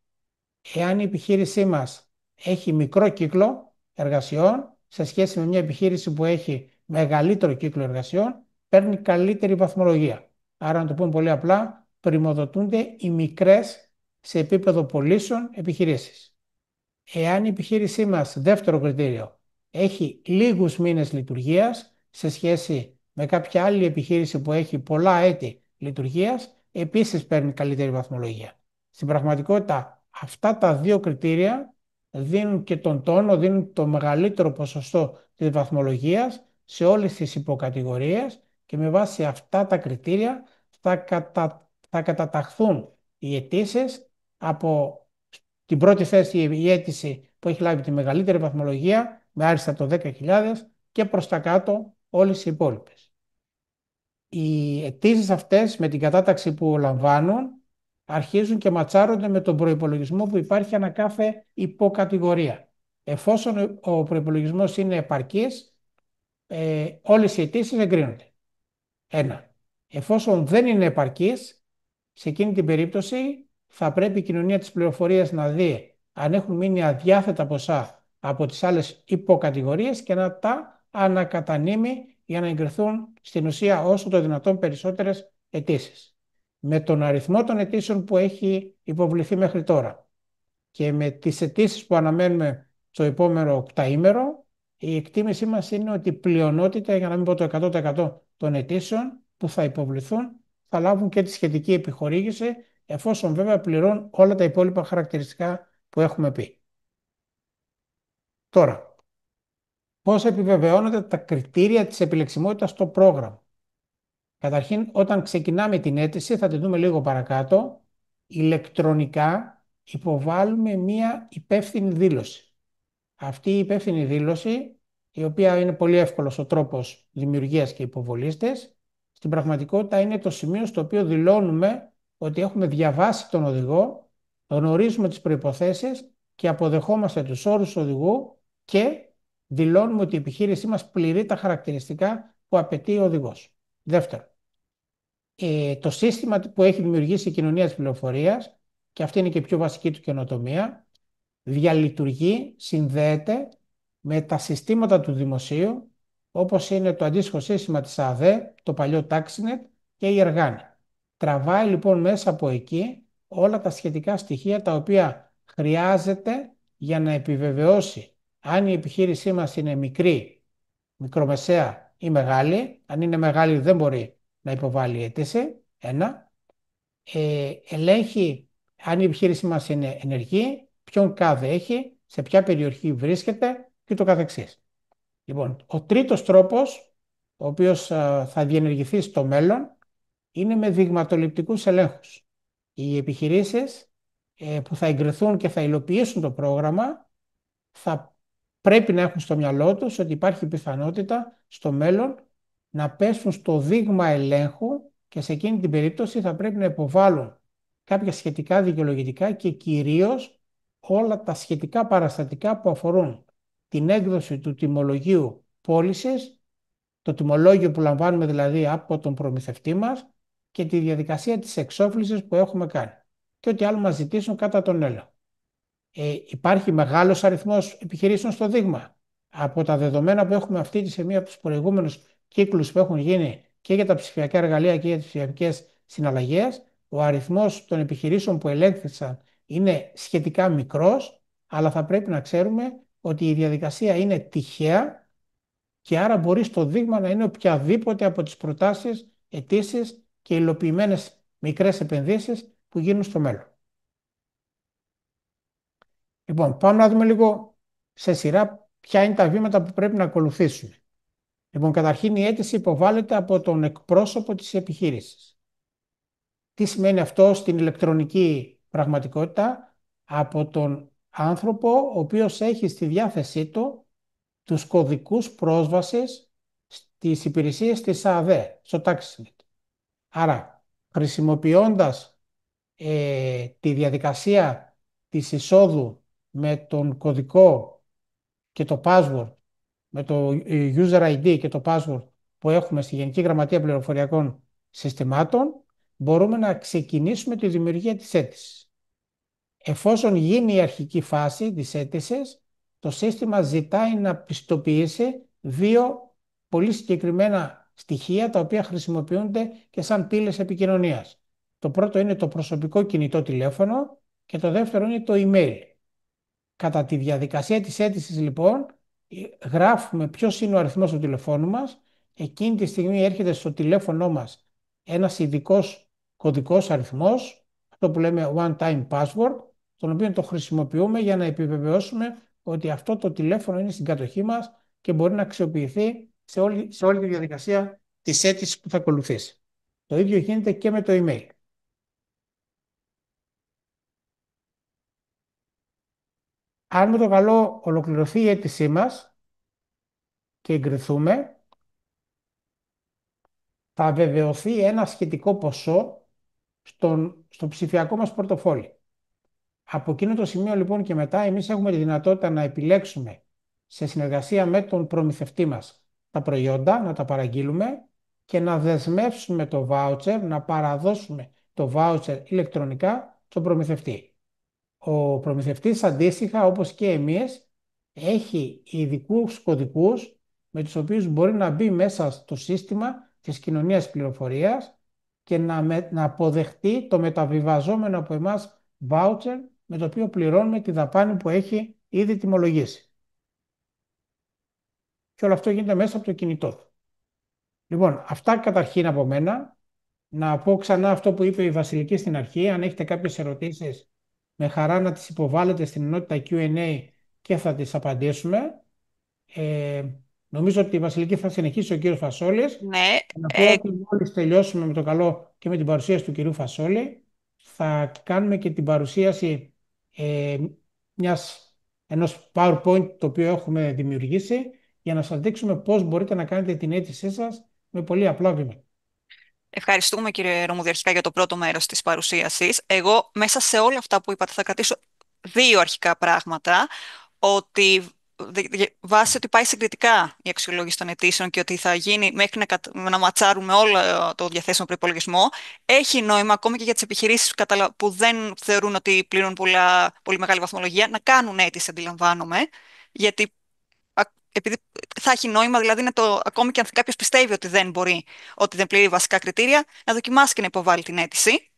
Εάν η επιχείρησή μας έχει μικρό κύκλο εργασιών σε σχέση με μια επιχείρηση που έχει μεγαλύτερο κύκλο εργασιών, παίρνει καλύτερη βαθμολογία. Άρα, να το πούμε πολύ απλά, πριμοδοτούνται οι μικρές σε επίπεδο πωλήσεων επιχειρήσεις. Εάν η επιχείρησή μας, δεύτερο κριτήριο, έχει λίγους μήνες λειτουργίας σε σχέση με κάποια άλλη επιχείρηση που έχει πολλά έτη λειτουργίας, επίσης παίρνει καλύτερη βαθμολογία. Στην πραγματικότητα, αυτά τα δύο κριτήρια δίνουν και τον τόνο, δίνουν το μεγαλύτερο ποσοστό της βαθμολογίας σε όλες τις υποκατηγορίες και με βάση αυτά τα κριτήρια θα καταταχθούν οι αιτήσεις. Από την πρώτη θέση η αίτηση που έχει λάβει τη μεγαλύτερη βαθμολογία με άριστα το 10.000 και προς τα κάτω όλες οι υπόλοιπες. Οι αιτήσεις αυτές με την κατάταξη που λαμβάνουν αρχίζουν και ματσάρονται με τον προϋπολογισμό που υπάρχει ανά κάθε υποκατηγορία. Εφόσον ο προϋπολογισμός είναι επαρκής, όλες οι αιτήσεις εγκρίνονται. Ένα. Εφόσον δεν είναι επαρκής, σε εκείνη την περίπτωση θα πρέπει η κοινωνία της πληροφορίας να δει αν έχουν μείνει αδιάθετα ποσά από τις άλλες υποκατηγορίες και να τα ανακατανείμει για να εγκριθούν στην ουσία όσο το δυνατόν περισσότερες αιτήσεις. Με τον αριθμό των αιτήσεων που έχει υποβληθεί μέχρι τώρα και με τις αιτήσεις που αναμένουμε στο επόμενο οκταήμερο, η εκτίμησή μας είναι ότι η πλειονότητα, για να μην πω το 100% των αιτήσεων που θα υποβληθούν, θα λάβουν και τη σχετική επιχορήγηση, εφόσον βέβαια πληρώνουν όλα τα υπόλοιπα χαρακτηριστικά που έχουμε πει. Τώρα, πώς επιβεβαιώνονται τα κριτήρια της επιλεξιμότητας στο πρόγραμμα. Καταρχήν, όταν ξεκινάμε την αίτηση, θα τη δούμε λίγο παρακάτω, ηλεκτρονικά υποβάλλουμε μία υπεύθυνη δήλωση. Αυτή η υπεύθυνη δήλωση, η οποία είναι πολύ εύκολος ο τρόπος δημιουργίας και υποβολής της, στην πραγματικότητα είναι το σημείο στο οποίο δηλώνουμε ότι έχουμε διαβάσει τον οδηγό, γνωρίζουμε τις προϋποθέσεις και αποδεχόμαστε τους όρους του οδηγού και δηλώνουμε ότι η επιχείρησή μας πληρεί τα χαρακτηριστικά που απαιτεί ο οδηγός. Δεύτερον, το σύστημα που έχει δημιουργήσει η κοινωνία της πληροφορίας, και αυτή είναι και η πιο βασική του καινοτομία, διαλειτουργεί, συνδέεται με τα συστήματα του δημοσίου, όπως είναι το αντίστοιχο σύστημα της ΑΔΕ, το παλιό TaxiNet και η Εργάνη. Τραβάει λοιπόν μέσα από εκεί όλα τα σχετικά στοιχεία τα οποία χρειάζεται για να επιβεβαιώσει αν η επιχείρησή μας είναι μικρή, μικρομεσαία ή μεγάλη. Αν είναι μεγάλη δεν μπορεί να υποβάλει αίτηση. Ένα. Ελέγχει αν η επιχείρησή μας είναι ενεργή, ποιον ΚΑΔ έχει, σε ποια περιοχή βρίσκεται και το καθεξής. Λοιπόν, ο τρίτος τρόπος, ο οποίος θα διενεργηθεί στο μέλλον, είναι με δειγματοληπτικούς ελέγχους. Οι επιχειρήσεις που θα εγκριθούν και θα υλοποιήσουν το πρόγραμμα θα πρέπει να έχουν στο μυαλό τους ότι υπάρχει πιθανότητα στο μέλλον να πέσουν στο δείγμα ελέγχου και σε εκείνη την περίπτωση θα πρέπει να υποβάλουν κάποια σχετικά δικαιολογητικά και κυρίως όλα τα σχετικά παραστατικά που αφορούν την έκδοση του τιμολογίου πώλησης, το τιμολόγιο που λαμβάνουμε δηλαδή από τον προμηθευτή μας και τη διαδικασία της εξόφλησης που έχουμε κάνει και ό,τι άλλο μας ζητήσουν κατά τον έλεγχο. Υπάρχει μεγάλος αριθμός επιχειρήσεων στο δείγμα. Από τα δεδομένα που έχουμε αυτή τη στιγμή από τους προηγούμενους κύκλους που έχουν γίνει και για τα ψηφιακά εργαλεία και για τις ψηφιακές συναλλαγές, ο αριθμός των επιχειρήσεων που ελέγχθησαν είναι σχετικά μικρός, αλλά θα πρέπει να ξέρουμε ότι η διαδικασία είναι τυχαία και άρα μπορεί στο δείγμα να είναι οποιαδήποτε από τις προτάσεις, αιτήσεις και υλοποιημένες μικρές επενδύσεις που γίνουν στο μέλλον. Λοιπόν, πάμε να δούμε λίγο σε σειρά ποια είναι τα βήματα που πρέπει να ακολουθήσουμε. Λοιπόν, καταρχήν η αίτηση υποβάλλεται από τον εκπρόσωπο της επιχείρησης. Τι σημαίνει αυτό στην ηλεκτρονική πραγματικότητα? Από τον άνθρωπο ο οποίος έχει στη διάθεσή του τους κωδικούς πρόσβασης στις υπηρεσίες της ΑΔΕ, στο TaxNet. Άρα, χρησιμοποιώντας τη διαδικασία της εισόδου με τον κωδικό και το password, με το user ID και το password που έχουμε στη Γενική Γραμματεία Πληροφοριακών Συστημάτων, μπορούμε να ξεκινήσουμε τη δημιουργία της αίτησης. Εφόσον γίνει η αρχική φάση της αίτησης, το σύστημα ζητάει να πιστοποιήσει δύο πολύ συγκεκριμένα στοιχεία τα οποία χρησιμοποιούνται και σαν πύλες επικοινωνίας. Το πρώτο είναι το προσωπικό κινητό τηλέφωνο και το δεύτερο είναι το email. Κατά τη διαδικασία της αίτησης λοιπόν γράφουμε ποιος είναι ο αριθμός του τηλεφώνου μας. Εκείνη τη στιγμή έρχεται στο τηλέφωνο μας ένας ειδικός κωδικός αριθμός, αυτό που λέμε one-time password, τον οποίο το χρησιμοποιούμε για να επιβεβαιώσουμε ότι αυτό το τηλέφωνο είναι στην κατοχή μας και μπορεί να αξιοποιηθεί σε όλη τη διαδικασία της αίτησης που θα ακολουθήσει. Το ίδιο γίνεται και με το email. Αν με το καλό ολοκληρωθεί η αίτησή μας και εγκριθούμε, θα βεβαιωθεί ένα σχετικό ποσό στο ψηφιακό μας πορτοφόλι. Από εκείνο το σημείο λοιπόν και μετά εμείς έχουμε τη δυνατότητα να επιλέξουμε σε συνεργασία με τον προμηθευτή μας τα προϊόντα, να τα παραγγείλουμε και να δεσμεύσουμε το voucher, να παραδώσουμε το voucher ηλεκτρονικά στον προμηθευτή. Ο προμηθευτής αντίστοιχα, όπως και εμείς, έχει ειδικούς κωδικούς με τους οποίους μπορεί να μπει μέσα στο σύστημα της κοινωνίας πληροφορίας και να αποδεχτεί το μεταβιβαζόμενο από εμάς voucher με το οποίο πληρώνουμε τη δαπάνη που έχει ήδη τιμολογήσει. Και όλο αυτό γίνεται μέσα από το κινητό του. Λοιπόν, αυτά καταρχήν από μένα. Να πω ξανά αυτό που είπε η Βασιλική στην αρχή. Αν έχετε κάποιες ερωτήσεις, με χαρά να τις υποβάλλετε στην ενότητα Q&A και θα τις απαντήσουμε. Νομίζω ότι η Βασιλική θα συνεχίσει ο κύριος Φασόλης. Ναι, Να πω ότι μόλις τελειώσουμε με το καλό και με την παρουσίαση του κυρίου Φασόλη, θα κάνουμε και την παρουσίαση ε, ενός PowerPoint το οποίο έχουμε δημιουργήσει για να σας δείξουμε πώς μπορείτε να κάνετε την αίτησή σας με πολύ απλά βήματα. ευχαριστούμε κύριε Ρωμουδιαρχικά για το πρώτο μέρος της παρουσίασης. Εγώ μέσα σε όλα αυτά που είπατε θα κρατήσω δύο αρχικά πράγματα. Ότι βάσει ότι πάει συγκριτικά η αξιολόγηση των αιτήσεων και ότι θα γίνει μέχρι να ματσάρουμε όλο το διαθέσιμο προϋπολογισμό, έχει νόημα ακόμη και για τις επιχειρήσεις που δεν θεωρούν ότι πληρώνουν πολύ μεγάλη βαθμολογία να κάνουν αίτηση, αντιλαμβάνομαι, γιατί επειδή θα έχει νόημα, δηλαδή ακόμη και αν κάποιος πιστεύει ότι δεν μπορεί, ότι δεν πληρεί βασικά κριτήρια, να δοκιμάσει και να υποβάλει την αίτηση.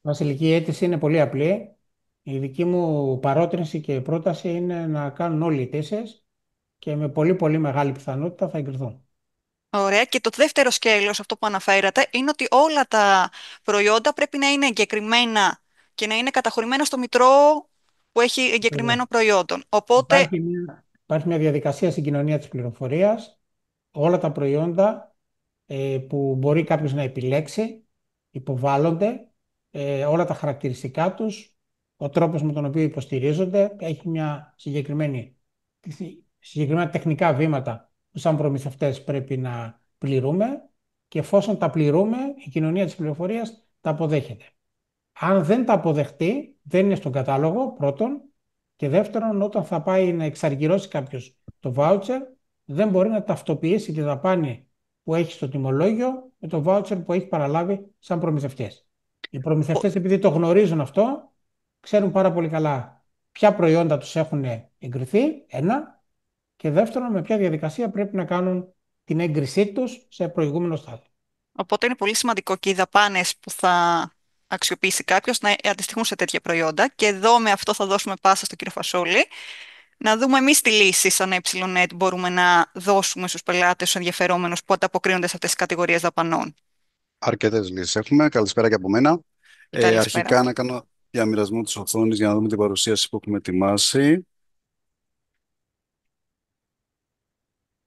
Βασιλική, η αίτηση είναι πολύ απλή. Η δική μου παρότρινση και πρόταση είναι να κάνουν όλοι οι τέσσερις και με πολύ πολύ μεγάλη πιθανότητα θα εγκριθούν. Ωραία. Και το δεύτερο σκέλος, αυτό που αναφέρατε, είναι ότι όλα τα προϊόντα πρέπει να είναι εγκεκριμένα και να είναι καταχωρημένα στο Μητρό που έχει Ακριβώς. εγκεκριμένο προϊόντων. Οπότε, Υπάρχει μια διαδικασία συγκοινωνία της πληροφορίας. Όλα τα προϊόντα που μπορεί κάποιος να επιλέξει υποβάλλονται, όλα τα χαρακτηριστικά τους, ο τρόπος με τον οποίο υποστηρίζονται, έχει μια συγκεκριμένα τεχνικά βήματα που σαν προμηθευτές πρέπει να πληρούμε και εφόσον τα πληρούμε, η κοινωνία της πληροφορίας τα αποδέχεται. Αν δεν τα αποδεχτεί, δεν είναι στον κατάλογο, πρώτον. Και δεύτερον, όταν θα πάει να εξαργυρώσει κάποιο το voucher, δεν μπορεί να ταυτοποιήσει τη δαπάνη που έχει στο τιμολόγιο με το voucher που έχει παραλάβει σαν προμηθευτές. Οι προμηθευτές, επειδή το γνωρίζουν αυτό, ξέρουν πάρα πολύ καλά ποια προϊόντα τους έχουν εγκριθεί, ένα, και δεύτερον, με ποια διαδικασία πρέπει να κάνουν την έγκρισή τους σε προηγούμενο στάδιο. οπότε είναι πολύ σημαντικό και οι δαπάνες που θα αξιοποιήσει κάποιος να αντιστοιχούν σε τέτοια προϊόντα. Και εδώ με αυτό θα δώσουμε πάσα στον κύριο Φασόλη. Να δούμε εμείς τι λύση σαν ΕΕ μπορούμε να δώσουμε στους πελάτες, στους ενδιαφερόμενους που ανταποκρίνονται σε αυτές τις κατηγορίες δαπανών. Αρκετές λύσεις έχουμε. Καλησπέρα και από μένα. Καλησπέρα. Αρχικά να κάνω διαμοιρασμό της οθόνης για να δούμε την παρουσίαση που έχουμε ετοιμάσει.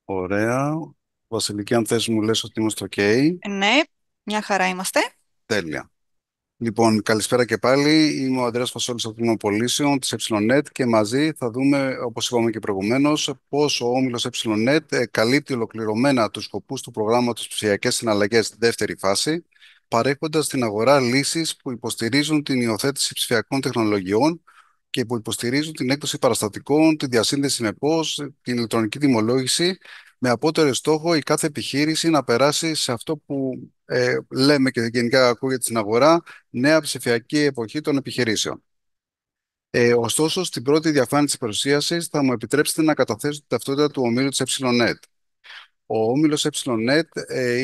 Ωραία. Βασιλική, αν θες μου λες ότι είμαστε OK. Ναι, μια χαρά είμαστε. Τέλεια. Λοιπόν, καλησπέρα και πάλι. Είμαι ο Ανδρέας Φασόλης από το Τμήμα Πωλήσεων της ΕΝΕΤ και μαζί θα δούμε, όπως είπαμε και προηγουμένως, πώς ο όμιλος ΕΝΕΤ καλύπτει ολοκληρωμένα τους σκοπούς του προγράμματος ψηφιακές συναλλαγές δεύτερη φάση, παρέχοντας στην αγορά λύσεις που υποστηρίζουν την υιοθέτηση ψηφιακών τεχνολογιών και που υποστηρίζουν την έκδοση παραστατικών, τη διασύνδεση με POS, την ηλεκτρονική τιμολόγηση, με απότερο στόχο η κάθε επιχείρηση να περάσει σε αυτό που λέμε και γενικά ακούγεται στην αγορά, νέα ψηφιακή εποχή των επιχειρήσεων. Ωστόσο, στην πρώτη διαφάνεια της παρουσίασης θα μου επιτρέψετε να καταθέσω την ταυτότητα του ομίλου της ΕΝΕΤ. Ο όμιλος ΕΝΕΤ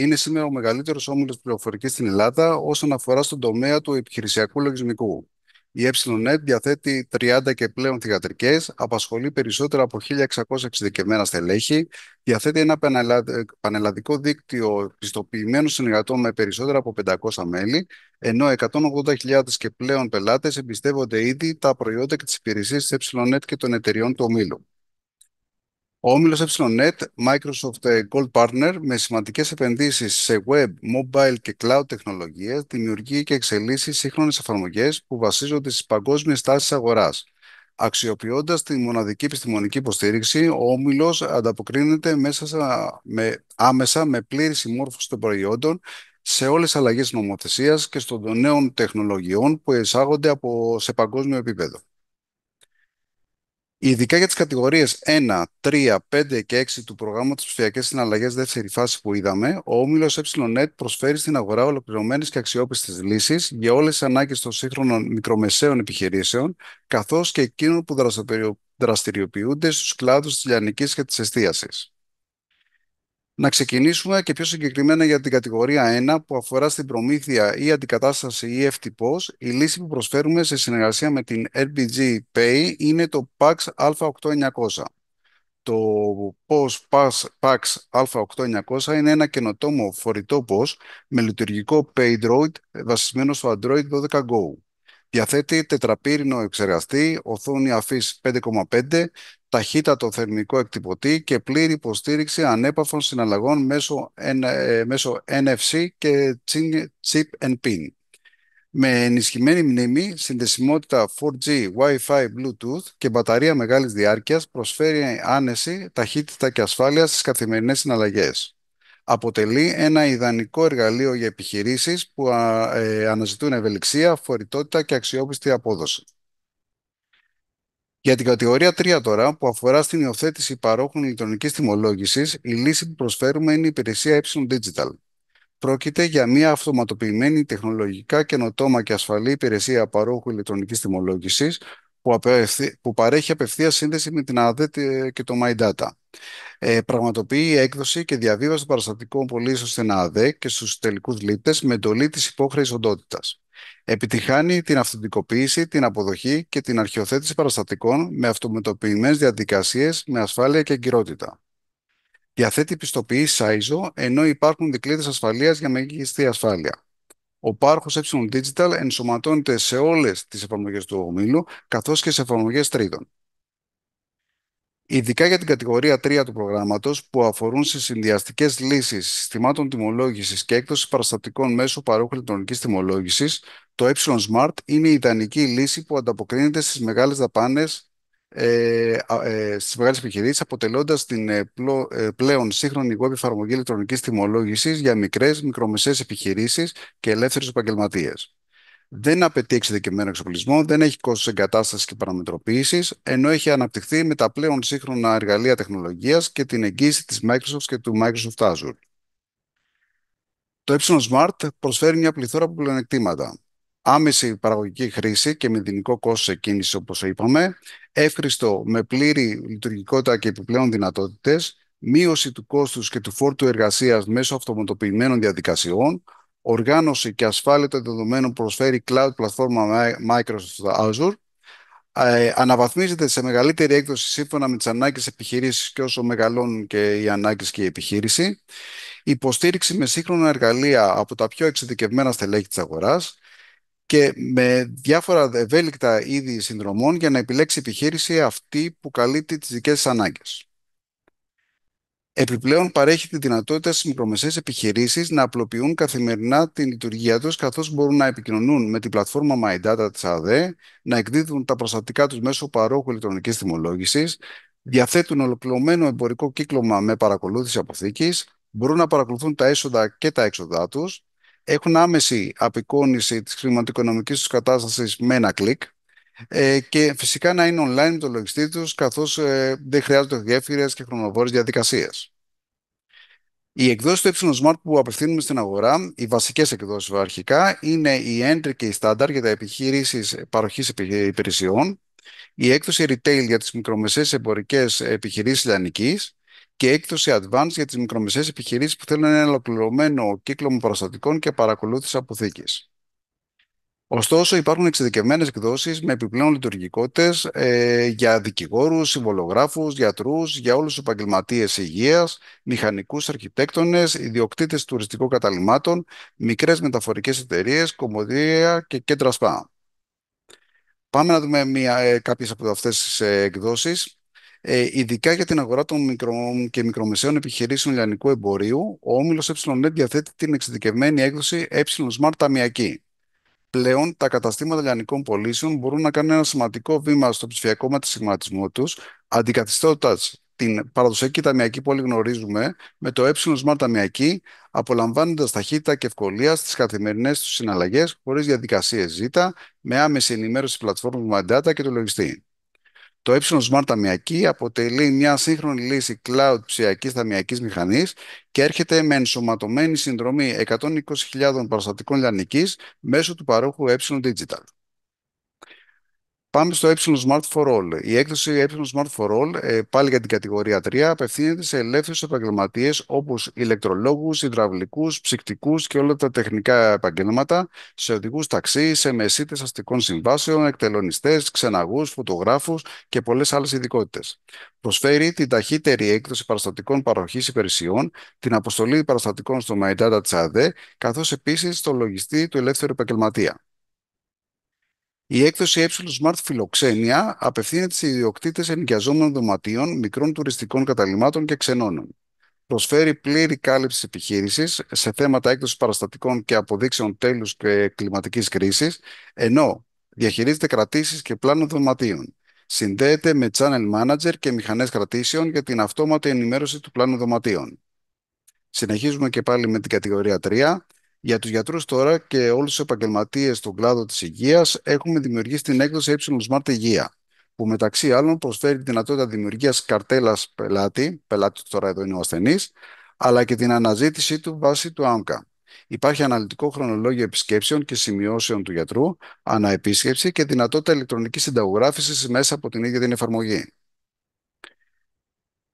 είναι σήμερα ο μεγαλύτερος όμιλος πληροφορικής στην Ελλάδα όσον αφορά στον τομέα του επιχειρησιακού λογισμικού. Η ΕΝΕΤ διαθέτει 30 και πλέον θυγατρικές, απασχολεί περισσότερα από 1.600 εξειδικευμένα στελέχη, διαθέτει ένα πανελλαδικό δίκτυο πιστοποιημένων συνεργατών με περισσότερα από 500 μέλη, ενώ 180.000 και πλέον πελάτες εμπιστεύονται ήδη τα προϊόντα και τις υπηρεσίες της ΕΝΕΤ και των εταιριών του ομίλου. Ο όμιλος ΕΝΕΤ, Microsoft Gold Partner, με σημαντικές επενδύσεις σε web, mobile και cloud τεχνολογίες, δημιουργεί και εξελίσσει σύγχρονες εφαρμογές που βασίζονται στις παγκόσμιες τάσεις αγοράς. Αξιοποιώντας τη μοναδική επιστημονική υποστήριξη, ο όμιλος ανταποκρίνεται άμεσα με πλήρη συμμόρφωση των προϊόντων σε όλες τις αλλαγές νομοθεσίας και των νέων τεχνολογιών που εισάγονται σε παγκόσμιο επίπεδο. Ειδικά για τις κατηγορίες 1, 3, 5 και 6 του προγράμματος ψηφιακές συναλλαγές δεύτερη φάση που είδαμε, ο όμιλος ΕΝΕΤ προσφέρει στην αγορά ολοκληρωμένες και αξιόπιστες λύσεις για όλες τις ανάγκες των σύγχρονων μικρομεσαίων επιχειρήσεων, καθώς και εκείνων που δραστηριοποιούνται στους κλάδους της λιανικής και της εστίασης. Να ξεκινήσουμε και πιο συγκεκριμένα για την κατηγορία 1 που αφορά στην προμήθεια ή αντικατάσταση ή FTPOS. Η λύση που προσφέρουμε σε συνεργασία με την RBG Pay είναι το PAX Α8900. Το PAX Α8900 είναι ένα καινοτόμο φορητό POS με λειτουργικό Paydroid βασισμένο στο Android 12 Go. Διαθέτει τετραπύρινο επεξεργαστή, οθόνη αφής 5,5, ταχύτατο θερμικό εκτυπωτή και πλήρη υποστήριξη ανέπαφων συναλλαγών μέσω NFC και Chip and Pin. Με ενισχυμένη μνήμη, συνδεσιμότητα 4G, Wi-Fi, Bluetooth και μπαταρία μεγάλης διάρκειας προσφέρει άνεση, ταχύτητα και ασφάλεια στις καθημερινές συναλλαγές. Αποτελεί ένα ιδανικό εργαλείο για επιχειρήσεις που αναζητούν ευελιξία, φορητότητα και αξιόπιστη απόδοση. Για την κατηγορία 3 τώρα, που αφορά στην υιοθέτηση παρόχων ηλεκτρονικής τιμολόγησης, η λύση που προσφέρουμε είναι η υπηρεσία Digital. Πρόκειται για μια αυτοματοποιημένη τεχνολογικά καινοτόμα και ασφαλή υπηρεσία παρόχου ηλεκτρονικής τιμολόγησης που παρέχει απευθείας σύνδεση με την ΑΔΕ και το MyData. Πραγματοποιεί έκδοση και διαβίβαση των παραστατικών πωλήσεων στην ΑΔΕ και στους τελικούς λήπτες με εντολή της υπόχρεης οντότητας. Επιτυχάνει την αυθεντικοποίηση, την αποδοχή και την αρχιοθέτηση παραστατικών με αυτομετωπιμένες διαδικασίες με ασφάλεια και εγκυρότητα. Διαθέτει πιστοποιήσεις ISO, ενώ υπάρχουν δικλείδες ασφαλείας για μέγιστη ασφάλεια. Ο πάροχος Digital ενσωματώνεται σε όλες τις εφαρμογές του ομίλου, καθώς και σε εφαρμογές τρίτων. Ειδικά για την κατηγορία 3 του προγράμματος, που αφορούν σε συνδυαστικές λύσεις συστημάτων τιμολόγησης και έκδοσης παραστατικών μέσω παρόχου ηλεκτρονικής τιμολόγησης, το Smart είναι η ιδανική λύση που ανταποκρίνεται στις μεγάλες δαπάνες, στις μεγάλες επιχειρήσεις, αποτελώντας την πλέον σύγχρονη web εφαρμογή ηλεκτρονικής τιμολόγησης για μικρές, μικρομεσαίες επιχειρήσεις και ελεύθερους επαγγελματίες. Δεν απαιτεί εξειδικευμένο εξοπλισμό, δεν έχει κόστος εγκατάστασης και παραμετροποίησης, ενώ έχει αναπτυχθεί με τα πλέον σύγχρονα εργαλεία τεχνολογίας και την εγγύηση της Microsoft και του Microsoft Azure. Το Smart προσφέρει μια πληθώρα από πλεονεκτήματα. Άμεση παραγωγική χρήση και μηδενικό κόστος εκκίνησης, όπως είπαμε, εύχριστο με πλήρη λειτουργικότητα και επιπλέον δυνατότητες, μείωση του κόστους και του φόρτου εργασίας μέσω αυτοματοποιημένων διαδικασιών, οργάνωση και ασφάλεια των δεδομένων προσφέρει cloud πλατφόρμα Microsoft Azure, αναβαθμίζεται σε μεγαλύτερη έκδοση σύμφωνα με τις ανάγκες επιχειρήσης και όσο μεγαλώνουν και οι ανάγκες και η επιχείρηση, υποστήριξη με σύγχρονα εργαλεία από τα πιο εξειδικευμένα στελέχη της αγοράς και με διάφορα ευέλικτα είδη συνδρομών για να επιλέξει η επιχείρηση αυτή που καλύπτει τις δικές της ανάγκες. Επιπλέον, παρέχει τη δυνατότητα στις μικρομεσαίες επιχειρήσεις να απλοποιούν καθημερινά την λειτουργία τους, καθώς μπορούν να επικοινωνούν με την πλατφόρμα MyData της ΑΔΕ, να εκδίδουν τα προστατικά τους μέσω παρόχου ηλεκτρονικής τιμολόγησης, διαθέτουν ολοκληρωμένο εμπορικό κύκλωμα με παρακολούθηση αποθήκης, μπορούν να παρακολουθούν τα έσοδα και τα έξοδά τους, έχουν άμεση απεικόνιση της χρηματοοικονομικής τους κατάστασης με ένα κλικ, και φυσικά να είναι online με το λογιστή τους, καθώς δεν χρειάζονται γέφυρες και χρονοβόρες διαδικασίες. Οι εκδόσεις του Smart που απευθύνουμε στην αγορά, οι βασικές εκδόσεις αρχικά, είναι η Entry και η Standard για τα επιχειρήσεις παροχής υπηρεσιών, η έκδοση Retail για τις μικρομεσαίες εμπορικές επιχειρήσεις λιανικής και η έκδοση Advanced για τις μικρομεσαίες επιχειρήσεις που θέλουν ένα ολοκληρωμένο κύκλωμα παραστατικών και παρακολούθηση αποθήκης. Ωστόσο, υπάρχουν εξειδικευμένες εκδόσεις με επιπλέον λειτουργικότητες για δικηγόρους, συμβολογράφους, γιατρούς, για όλους τους επαγγελματίες υγείας, μηχανικούς, αρχιτέκτονες, ιδιοκτήτες τουριστικών καταλυμάτων, μικρές μεταφορικές εταιρείες, κομμωδία και κέντρα σπα. Πάμε να δούμε κάποιες από αυτές τις εκδόσεις. Ειδικά για την αγορά των μικρών και μικρομεσαίων επιχειρήσεων λιανικού εμπορίου, ο όμιλος ENET διαθέτει την εξειδικευμένη έκδοση Smart Ταμιακή. Πλέον, τα καταστήματα λιανικών πωλήσεων μπορούν να κάνουν ένα σημαντικό βήμα στο ψηφιακό μετασχηματισμό τους, αντικαθιστώντας την παραδοσιακή ταμιακή που όλοι γνωρίζουμε με το Smart Ταμιακή, απολαμβάνοντας ταχύτητα και ευκολία στις καθημερινές τους συναλλαγές, χωρίς διαδικασίες ζήτα, με άμεση ενημέρωση της πλατφόρμας MyData και του λογιστή. Το Smart Ταμιακή αποτελεί μια σύγχρονη λύση cloud ψηφιακής ταμιακής μηχανής και έρχεται με ενσωματωμένη συνδρομή 120.000 παραστατικών λιανικής μέσω του παρόχου Digital. Πάμε στο Smart for All. Η έκδοση Smart for All, πάλι για την κατηγορία 3, απευθύνεται σε ελεύθερους επαγγελματίες όπως ηλεκτρολόγους, υδραυλικούς, ψυκτικούς και όλα τα τεχνικά επαγγέλματα, σε οδηγούς ταξί, σε μεσίτες αστικών συμβάσεων, εκτελονιστές, ξεναγούς, φωτογράφους και πολλές άλλες ειδικότητες. Προσφέρει την ταχύτερη έκδοση παραστατικών παροχής υπηρεσιών, την αποστολή παραστατικών στο MyData της ΑΔΕ, καθώς επίσης στο λογιστή του ελεύθερου επαγγελματία. Η έκδοση Smart Φιλοξένεια απευθύνεται σε ιδιοκτήτες ενοικιαζόμενων δωματίων, μικρών τουριστικών καταλυμάτων και ξενώνων. Προσφέρει πλήρη κάλυψη της επιχείρησης σε θέματα έκδοσης παραστατικών και αποδείξεων τέλους και κλιματικής κρίσης, ενώ διαχειρίζεται κρατήσεις και πλάνο δωματίων. Συνδέεται με Channel Manager και μηχανές κρατήσεων για την αυτόματη ενημέρωση του πλάνου δωματίων. Συνεχίζουμε και πάλι με την κατηγορία 3. Για τους γιατρούς τώρα και όλους τους επαγγελματίες στον κλάδο της υγείας έχουμε δημιουργήσει την έκδοση Smart Υγεία, που μεταξύ άλλων προσφέρει τη δυνατότητα δημιουργίας καρτέλας πελάτη τώρα εδώ είναι ο ασθενής, αλλά και την αναζήτησή του βάσει του ΆΜΚΑ. Υπάρχει αναλυτικό χρονολόγιο επισκέψεων και σημειώσεων του γιατρού, αναεπίσκεψη και δυνατότητα ηλεκτρονικής συνταγογράφησης μέσα από την ίδια την εφαρμογή.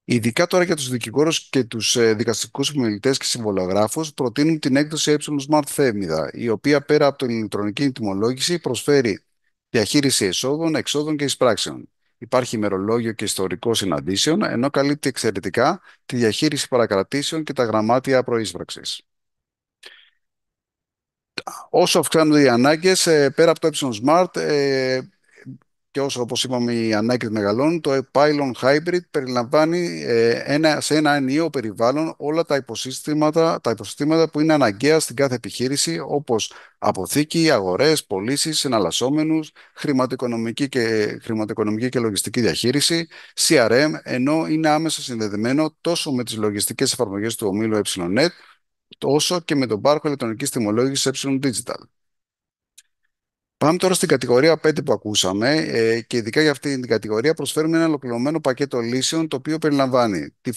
Ειδικά τώρα για τους δικηγόρους και τους δικαστικούς επιμελητές και συμβολογράφους προτείνουν την έκδοση Smart Θέμηδα, η οποία πέρα από την ηλεκτρονική τιμολόγηση προσφέρει διαχείριση εσόδων, εξόδων και εισπράξεων. Υπάρχει ημερολόγιο και ιστορικό συναντήσεων, ενώ καλύπτει εξαιρετικά τη διαχείριση παρακρατήσεων και τα γραμμάτια προείσπραξης. Όσο αυξάνονται οι ανάγκες, πέρα από το Smart, και όσο, όπως είπαμε, οι ανάγκες μεγαλώνουν, το Pylon Hybrid περιλαμβάνει σε ένα ενιαίο περιβάλλον όλα τα υποσυστήματα που είναι αναγκαία στην κάθε επιχείρηση, όπως αποθήκη, αγορές, πωλήσεις, εναλλασσόμενους, χρηματοοικονομική και λογιστική διαχείριση, CRM, ενώ είναι άμεσα συνδεδεμένο τόσο με τις λογιστικές εφαρμογές του ομίλου Enet, όσο και με τον πάροχο ηλεκτρονικής τιμολόγησης Digital. Πάμε τώρα στην κατηγορία 5 που ακούσαμε και ειδικά για αυτή την κατηγορία προσφέρουμε ένα ολοκληρωμένο πακέτο λύσεων το οποίο περιλαμβάνει τη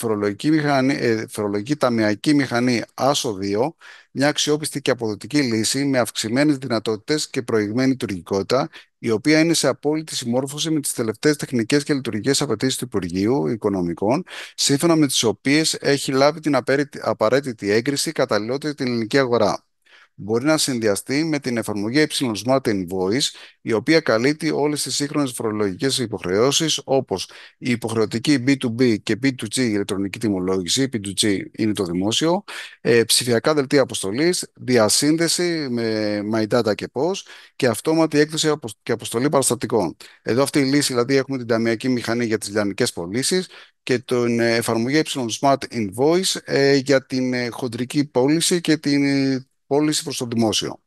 φορολογική ταμειακή μηχανή ASO 2, μια αξιόπιστη και αποδοτική λύση με αυξημένες δυνατότητες και προηγμένη λειτουργικότητα, η οποία είναι σε απόλυτη συμμόρφωση με τις τελευταίες τεχνικές και λειτουργικές απαιτήσεις του Υπουργείου Οικονομικών, σύμφωνα με τις οποίες έχει λάβει την απαραίτητη έγκριση καταλληλότητα την ελληνική αγορά. Μπορεί να συνδυαστεί με την εφαρμογή Smart Invoice, η οποία καλύπτει όλες τις σύγχρονες φορολογικές υποχρεώσεις, όπως η υποχρεωτική B2B και B2G ηλεκτρονική τιμολόγηση, B2G είναι το δημόσιο, ψηφιακά δελτία αποστολής, διασύνδεση με MyData και POS και αυτόματη έκδοση και αποστολή παραστατικών. Εδώ αυτή η λύση, δηλαδή έχουμε την ταμειακή μηχανή για τις λιανικές πωλήσεις και την εφαρμογή Smart Invoice για την χοντρική πώληση και την πώληση προς το δημόσιο.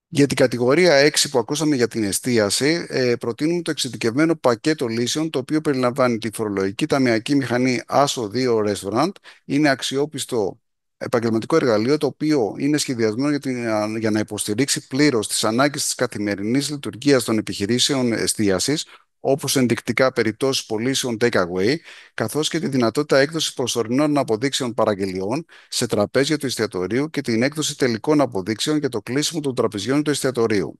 Για την κατηγορία 6 που ακούσαμε για την εστίαση, προτείνουμε το εξειδικευμένο πακέτο λύσεων, το οποίο περιλαμβάνει τη φορολογική ταμειακή μηχανή ASO 2 Restaurant. Είναι αξιόπιστο επαγγελματικό εργαλείο, το οποίο είναι σχεδιασμένο για να υποστηρίξει πλήρως τις ανάγκες της καθημερινής λειτουργίας των επιχειρήσεων εστίασης, όπως ενδεικτικά περιπτώσεις πωλήσεων take-away, καθώς και τη δυνατότητα έκδοσης προσωρινών αποδείξεων παραγγελιών σε τραπέζια του εστιατορίου και την έκδοση τελικών αποδείξεων για το κλείσιμο των τραπεζιών του εστιατορίου.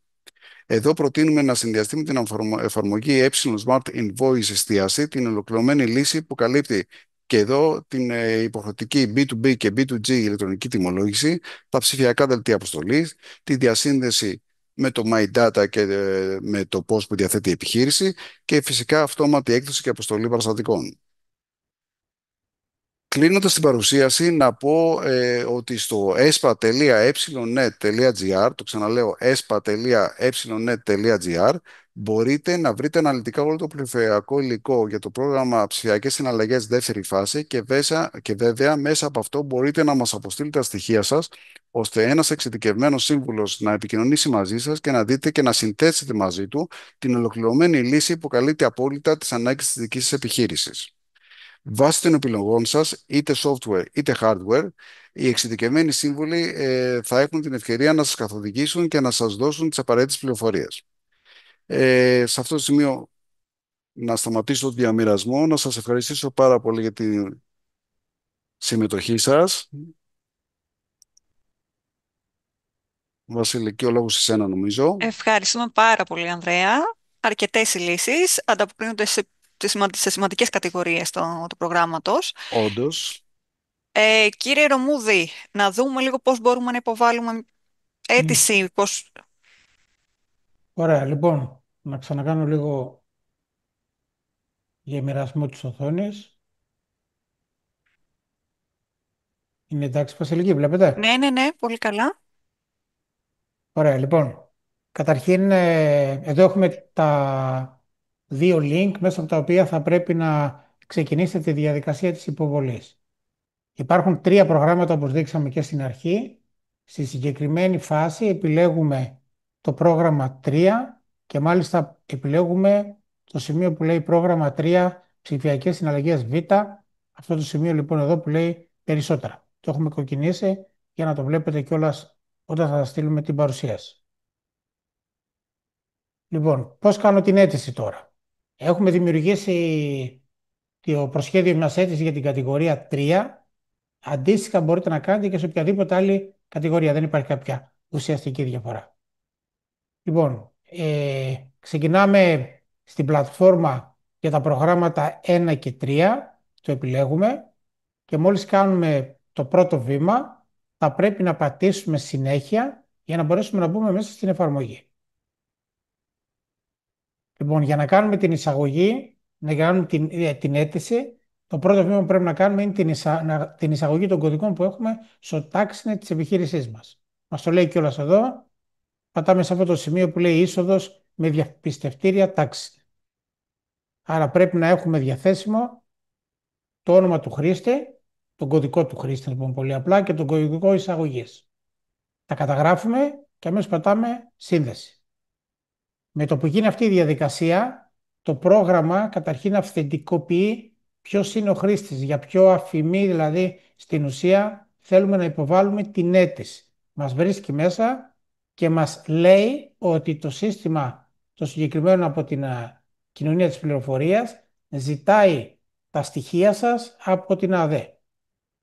Εδώ προτείνουμε να συνδυαστεί με την εφαρμογή Smart Invoice εστίαση, την ολοκληρωμένη λύση που καλύπτει και εδώ την υποχρεωτική B2B και B2G ηλεκτρονική τιμολόγηση, τα ψηφιακά δελτία αποστολής, τη διασύνδεση με το MyData και με το πώς που διαθέτει η επιχείρηση και φυσικά αυτόματη έκδοση και αποστολή παραστατικών. Κλείνοντας την παρουσίαση, να πω ότι στο espa.enet.gr, το ξαναλέω espa.enet.gr, μπορείτε να βρείτε αναλυτικά όλο το πληροφοριακό υλικό για το πρόγραμμα ψηφιακές συναλλαγές δεύτερη φάση και βέβαια μέσα από αυτό μπορείτε να μας αποστείλετε τα στοιχεία σας, ώστε ένας εξειδικευμένος σύμβουλος να επικοινωνήσει μαζί σας και να δείτε και να συνθέσετε μαζί του την ολοκληρωμένη λύση που καλύπτει απόλυτα τις ανάγκες της δικής σας επιχείρησης. Βάσει των επιλογών σας, είτε software είτε hardware, οι εξειδικευμένοι σύμβουλοι θα έχουν την ευκαιρία να σας καθοδηγήσουν και να σας δώσουν τις απαραίτητες πληροφορίες. Σε αυτό το σημείο να σταματήσω το διαμοιρασμό, να σας ευχαριστήσω πάρα πολύ για τη συμμετοχή σας. Βασιλική, ο λόγος σε σένα νομίζω. Ευχαριστούμε πάρα πολύ, Ανδρέα. Αρκετές οι λύσεις ανταποκρίνονται σε σημαντικές κατηγορίες του προγράμματος. Όντως. Κύριε Ρωμούδη, να δούμε λίγο πώς μπορούμε να υποβάλουμε αίτηση. Ωραία, λοιπόν, να ξανακάνω λίγο για μοιρασμό της οθόνης. Είναι εντάξει, Βασιλική, βλέπετε? Ναι, ναι, ναι, πολύ καλά. Ωραία, λοιπόν. Καταρχήν, εδώ έχουμε τα δύο link μέσα από τα οποία θα πρέπει να ξεκινήσετε τη διαδικασία της υποβολής. Υπάρχουν τρία προγράμματα όπως δείξαμε και στην αρχή. Στη συγκεκριμένη φάση επιλέγουμε το πρόγραμμα 3 και μάλιστα επιλέγουμε το σημείο που λέει πρόγραμμα 3 ψηφιακές συναλλαγές Β. Αυτό το σημείο λοιπόν εδώ που λέει περισσότερα. Το έχουμε κοκκινήσει για να το βλέπετε κιόλας όταν θα σας στείλουμε την παρουσίαση. Λοιπόν, πώς κάνω την αίτηση τώρα. Έχουμε δημιουργήσει το προσχέδιο μιας αίτησης για την κατηγορία 3. Αντίστοιχα μπορείτε να κάνετε και σε οποιαδήποτε άλλη κατηγορία. Δεν υπάρχει κάποια ουσιαστική διαφορά. Λοιπόν, ξεκινάμε στην πλατφόρμα για τα προγράμματα 1 και 3, το επιλέγουμε και μόλις κάνουμε το πρώτο βήμα θα πρέπει να πατήσουμε συνέχεια για να μπορέσουμε να μπούμε μέσα στην εφαρμογή. Λοιπόν, για να κάνουμε την εισαγωγή, να κάνουμε την αίτηση, το πρώτο βήμα που πρέπει να κάνουμε είναι την εισαγωγή των κωδικών που έχουμε στο TaxNet της επιχείρησής μας. Μας το λέει κιόλας εδώ. Πατάμε σε αυτό το σημείο που λέει είσοδος με διαπιστευτήρια TaxNet. Άρα πρέπει να έχουμε διαθέσιμο το όνομα του χρήστη, τον κωδικό του χρήστη, λοιπόν, πολύ απλά, και τον κωδικό εισαγωγής. Τα καταγράφουμε και αμέσως πατάμε σύνδεση. Με το που γίνει αυτή η διαδικασία, το πρόγραμμα καταρχήν αυθεντικοποιεί ποιος είναι ο χρήστης, για ποιο αφημί δηλαδή στην ουσία θέλουμε να υποβάλουμε την αίτηση. Μας βρίσκει μέσα και μας λέει ότι το σύστημα το συγκεκριμένο από την κοινωνία της πληροφορίας ζητάει τα στοιχεία σας από την ΑΔΕ.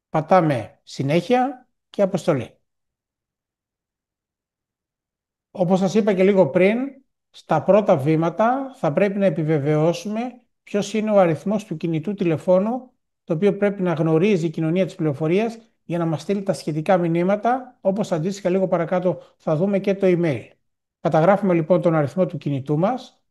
Πατάμε συνέχεια και αποστολή. Όπως σας είπα και λίγο πριν, στα πρώτα βήματα θα πρέπει να επιβεβαιώσουμε ποιος είναι ο αριθμός του κινητού τηλεφώνου το οποίο πρέπει να γνωρίζει η κοινωνία της πληροφορίας για να μας στείλει τα σχετικά μηνύματα, όπως αντίστοιχα λίγο παρακάτω θα δούμε και το email. Καταγράφουμε λοιπόν τον αριθμό του κινητού μας.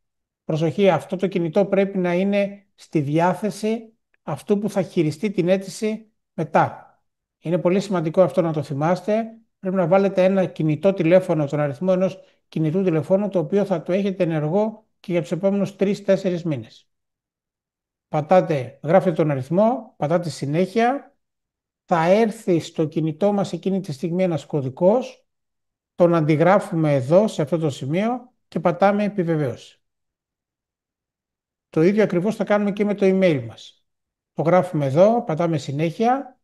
Προσοχή, αυτό το κινητό πρέπει να είναι στη διάθεση αυτού που θα χειριστεί την αίτηση μετά. Είναι πολύ σημαντικό αυτό να το θυμάστε. Πρέπει να βάλετε ένα κινητό τηλέφωνο, τον αριθμό ενός κινητού τηλεφώνου, το οποίο θα το έχετε ενεργό και για τους επόμενους 3-4 μήνες. Γράφετε τον αριθμό, πατάτε συνέχεια, θα έρθει στο κινητό μας εκείνη τη στιγμή ένας κωδικός, τον αντιγράφουμε εδώ σε αυτό το σημείο και πατάμε επιβεβαίωση. Το ίδιο ακριβώς θα κάνουμε και με το email μας. Το γράφουμε εδώ, πατάμε συνέχεια,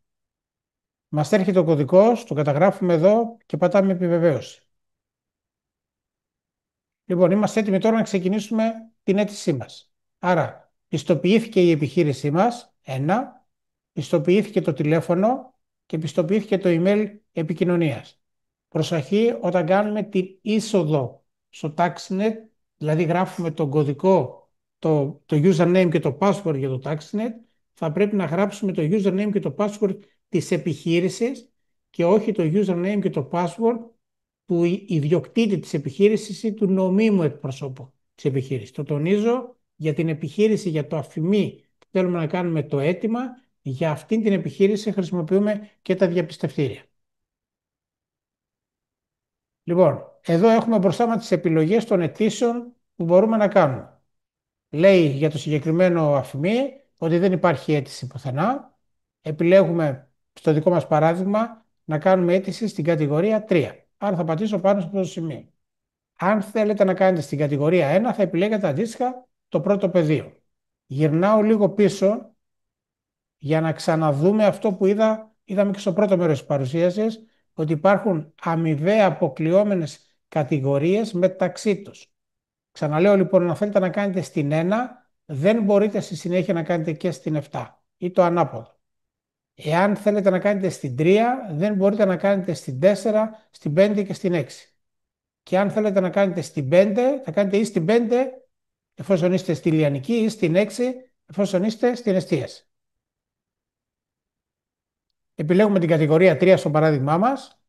μας έρχεται ο κωδικός, το καταγράφουμε εδώ και πατάμε επιβεβαίωση. Λοιπόν, είμαστε έτοιμοι τώρα να ξεκινήσουμε την αίτησή μας. Άρα, πιστοποιήθηκε η επιχείρησή μας, 1, πιστοποιήθηκε το τηλέφωνο και πιστοποιήθηκε το email επικοινωνίας. Προσοχή όταν κάνουμε την είσοδο στο TaxNet, δηλαδή γράφουμε τον κωδικό, το username και το password για το TaxNet, θα πρέπει να γράψουμε το username και το password της επιχείρησης και όχι το username και το password του ιδιοκτήτη της επιχείρησης ή του νομίμου εκπροσώπου της επιχείρησης. Το τονίζω για την επιχείρηση, για το αφημί που θέλουμε να κάνουμε το αίτημα, για αυτήν την επιχείρηση χρησιμοποιούμε και τα διαπιστευτήρια. Λοιπόν, εδώ έχουμε μπροστά μας τις επιλογές των αιτήσεων που μπορούμε να κάνουμε. Λέει για το συγκεκριμένο αφημί ότι δεν υπάρχει αίτηση πουθενά. Επιλέγουμε, στο δικό μας παράδειγμα, να κάνουμε αίτηση στην κατηγορία 3. Άρα θα πατήσω πάνω σε αυτό το σημείο. Αν θέλετε να κάνετε στην κατηγορία 1, θα επιλέγετε αντίστοιχα το πρώτο πεδίο. Γυρνάω λίγο πίσω για να ξαναδούμε αυτό που είδαμε και στο πρώτο μέρος της παρουσίασης, ότι υπάρχουν αμοιβαία αποκλειόμενες κατηγορίες μεταξύ τους. Ξαναλέω λοιπόν, αν θέλετε να κάνετε στην 1, δεν μπορείτε στη συνέχεια να κάνετε και στην 7 ή το ανάποδο. Εάν θέλετε να κάνετε στην 3, δεν μπορείτε να κάνετε στην 4, στην 5 και στην 6. Και αν θέλετε να κάνετε στην 5, θα κάνετε ή στην 5 εφόσον είστε στη λιανική ή στην 6 εφόσον είστε στην εστίαση. Επιλέγουμε την κατηγορία 3 στο παράδειγμά μας.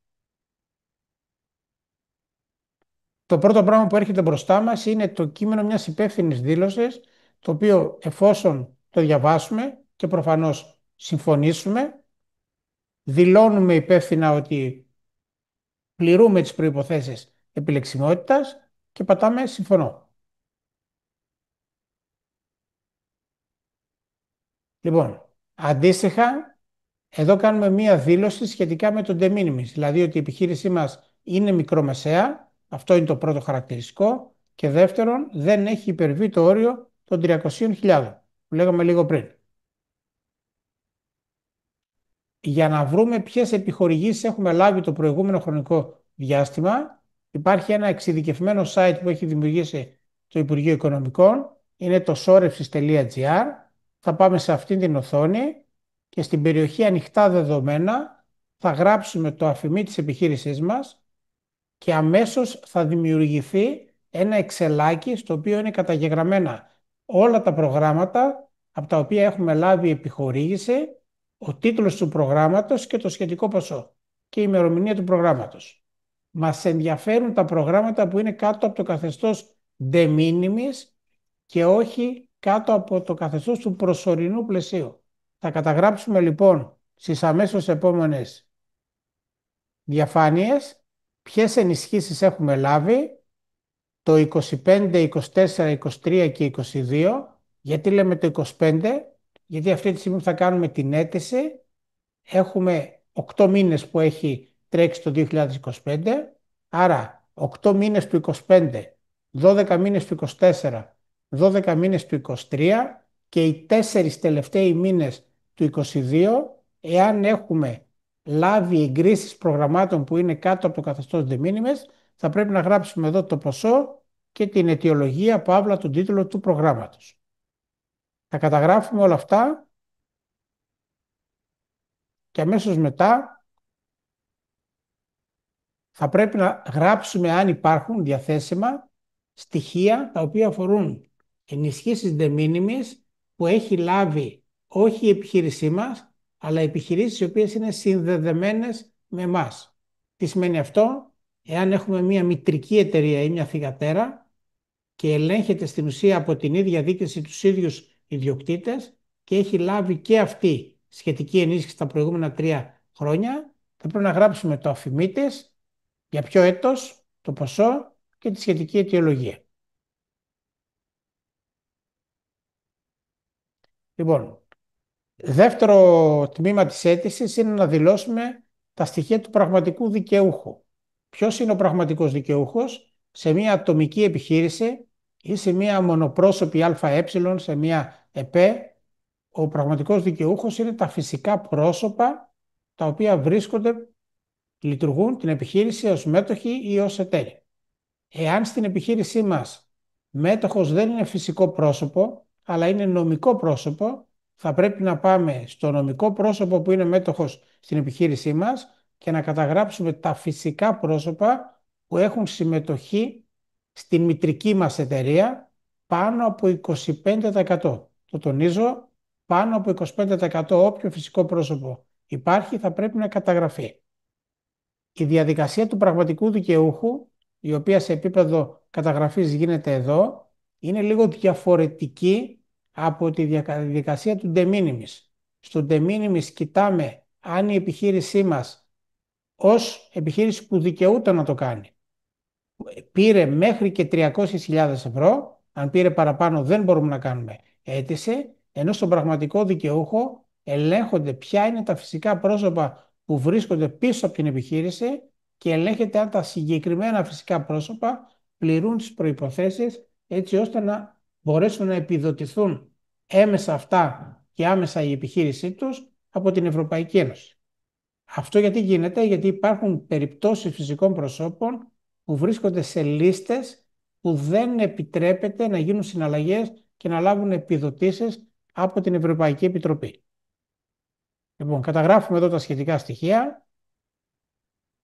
Το πρώτο πράγμα που έρχεται μπροστά μας είναι το κείμενο μιας υπεύθυνης δήλωσης, το οποίο εφόσον το διαβάσουμε και προφανώς συμφωνήσουμε, δηλώνουμε υπεύθυνα ότι πληρούμε τις προϋποθέσεις επιλεξιμότητας και πατάμε συμφωνώ. Λοιπόν, αντίστοιχα, εδώ κάνουμε μία δήλωση σχετικά με το de minimis, δηλαδή ότι η επιχείρησή μας είναι μικρομεσαία, αυτό είναι το πρώτο χαρακτηριστικό, και δεύτερον, δεν έχει υπερβεί το όριο των 300.000, που λέγαμε λίγο πριν. Για να βρούμε ποιες επιχορηγήσεις έχουμε λάβει το προηγούμενο χρονικό διάστημα, υπάρχει ένα εξειδικευμένο site που έχει δημιουργήσει το Υπουργείο Οικονομικών, είναι το sorepsis.gr. Θα πάμε σε αυτήν την οθόνη και στην περιοχή ανοιχτά δεδομένα θα γράψουμε το αφημί της επιχείρησής μας και αμέσως θα δημιουργηθεί ένα εξελάκι στο οποίο είναι καταγεγραμμένα όλα τα προγράμματα από τα οποία έχουμε λάβει επιχορήγηση, ο τίτλος του προγράμματος και το σχετικό ποσό και η ημερομηνία του προγράμματος. Μας ενδιαφέρουν τα προγράμματα που είναι κάτω από το καθεστώς de minimis και όχι κάτω από το καθεστώς του προσωρινού πλαισίου. Θα καταγράψουμε λοιπόν στις αμέσως επόμενες διαφάνειες ποιες ενισχύσεις έχουμε λάβει το 25, 24, 23 και 22. Γιατί λέμε το 25? Γιατί αυτή τη στιγμή που θα κάνουμε την αίτηση έχουμε 8 μήνες που έχει τρέξει το 2025, άρα 8 μήνες του 25, 12 μήνες του 24, 12 μήνες του 23 και οι 4 τελευταίοι μήνες του 22, εάν έχουμε λάβει εγκρίσεις προγραμμάτων που είναι κάτω από το καθεστώς de minimis, θα πρέπει να γράψουμε εδώ το ποσό και την αιτιολογία παύλα τον τίτλο του προγράμματος. Θα καταγράφουμε όλα αυτά και αμέσως μετά θα πρέπει να γράψουμε αν υπάρχουν διαθέσιμα στοιχεία τα οποία αφορούν ενισχύσεις de minimis που έχει λάβει όχι η επιχείρησή μας, αλλά επιχειρήσεις οι οποίες είναι συνδεδεμένες με εμάς. Τι σημαίνει αυτό? Εάν έχουμε μια μητρική εταιρεία ή μια θυγατέρα και ελέγχεται στην ουσία από την ίδια δίκηση τους ίδιους ιδιοκτήτες και έχει λάβει και αυτή σχετική ενίσχυση τα προηγούμενα 3 χρόνια, θα πρέπει να γράψουμε το αφημί της, για ποιο έτος, το ποσό και τη σχετική αιτιολογία. Λοιπόν, δεύτερο τμήμα της αίτησης είναι να δηλώσουμε τα στοιχεία του πραγματικού δικαιούχου. Ποιος είναι ο πραγματικός δικαιούχος? Σε μια ατομική επιχείρηση ή σε μια μονοπρόσωπη ΑΕ, σε μια ΕΠΕ, ο πραγματικός δικαιούχος είναι τα φυσικά πρόσωπα τα οποία βρίσκονται, λειτουργούν την επιχείρηση ως μέτοχοι ή ως εταίροι. Εάν στην επιχείρησή μας μέτοχος δεν είναι φυσικό πρόσωπο, αλλά είναι νομικό πρόσωπο, θα πρέπει να πάμε στο νομικό πρόσωπο που είναι μέτοχος στην επιχείρησή μας και να καταγράψουμε τα φυσικά πρόσωπα που έχουν συμμετοχή στην μητρική μας εταιρεία πάνω από 25%. Το τονίζω, πάνω από 25%. Όποιο φυσικό πρόσωπο υπάρχει θα πρέπει να καταγραφεί. Η διαδικασία του πραγματικού δικαιούχου, η οποία σε επίπεδο καταγραφής γίνεται εδώ, είναι λίγο διαφορετική από τη διαδικασία του de minimis. Στο de minimis κοιτάμε αν η επιχείρησή μας ως επιχείρηση που δικαιούται να το κάνει πήρε μέχρι και 300.000 ευρώ, αν πήρε παραπάνω δεν μπορούμε να κάνουμε αίτηση, ενώ στον πραγματικό δικαιούχο ελέγχονται ποια είναι τα φυσικά πρόσωπα που βρίσκονται πίσω από την επιχείρηση και ελέγχεται αν τα συγκεκριμένα φυσικά πρόσωπα πληρούν τις προϋποθέσεις έτσι ώστε να μπορέσουν να επιδοτηθούν έμεσα αυτά και άμεσα η επιχείρησή τους από την Ευρωπαϊκή Ένωση. Αυτό γιατί γίνεται? Γιατί υπάρχουν περιπτώσεις φυσικών προσώπων που βρίσκονται σε λίστες που δεν επιτρέπεται να γίνουν συναλλαγές και να λάβουν επιδοτήσεις από την Ευρωπαϊκή Επιτροπή. Λοιπόν, καταγράφουμε εδώ τα σχετικά στοιχεία.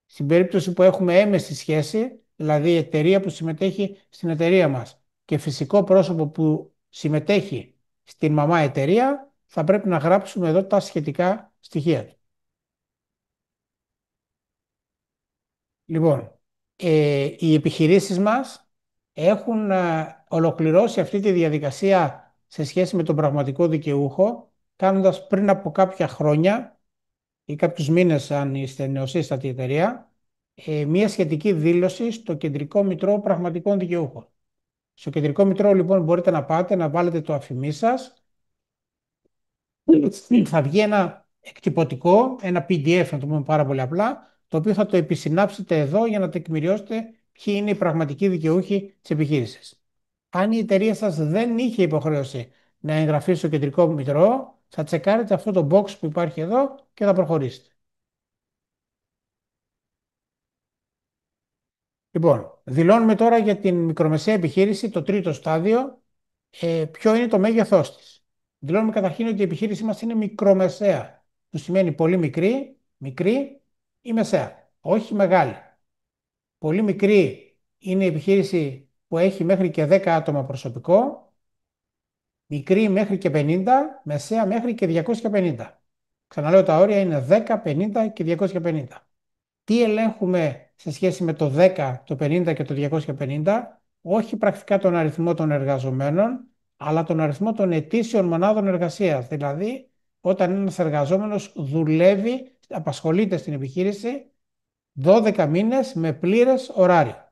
Στην περίπτωση που έχουμε έμεση σχέση, δηλαδή η εταιρεία που συμμετέχει στην εταιρεία μας και φυσικό πρόσωπο που συμμετέχει στην μαμά εταιρεία, θα πρέπει να γράψουμε εδώ τα σχετικά στοιχεία του. Λοιπόν, οι επιχειρήσεις μας έχουν ολοκληρώσει αυτή τη διαδικασία σε σχέση με τον πραγματικό δικαιούχο, κάνοντας πριν από κάποια χρόνια ή κάποιους μήνες, αν είστε νεοσύστατη εταιρεία, μία σχετική δήλωση στο Κεντρικό Μητρό Πραγματικών Δικαιούχων. Στο Κεντρικό Μητρό, λοιπόν, μπορείτε να πάτε, να βάλετε το αφημί σας. Θα βγει ένα εκτυπωτικό, ένα PDF, να το πούμε πάρα πολύ απλά, το οποίο θα το επισυνάψετε εδώ για να τεκμηριώσετε ποιοι είναι οι πραγματικοί δικαιούχοι της επιχείρησης. Αν η εταιρεία σας δεν είχε υποχρέωση να εγγραφεί στο Κεντρικό Μητρό, θα τσεκάρετε αυτό το box που υπάρχει εδώ και θα προχωρήσετε. Λοιπόν, δηλώνουμε τώρα για την μικρομεσαία επιχείρηση, το τρίτο στάδιο, ποιο είναι το μέγεθός της. Δηλώνουμε καταρχήν ότι η επιχείρησή μας είναι μικρομεσαία, που σημαίνει πολύ μικρή, μικρή ή μεσαία, όχι μεγάλη. Πολύ μικρή είναι η επιχείρηση που έχει μέχρι και 10 άτομα προσωπικό. Μικρή μέχρι και 50, μεσαία μέχρι και 250. Ξαναλέω, τα όρια είναι 10, 50 και 250. Τι ελέγχουμε σε σχέση με το 10, το 50 και το 250? Όχι πρακτικά τον αριθμό των εργαζομένων, αλλά τον αριθμό των ετήσιων μονάδων εργασίας. Δηλαδή, όταν ένας εργαζόμενος δουλεύει, απασχολείται στην επιχείρηση 12 μήνες με πλήρες ωράριο.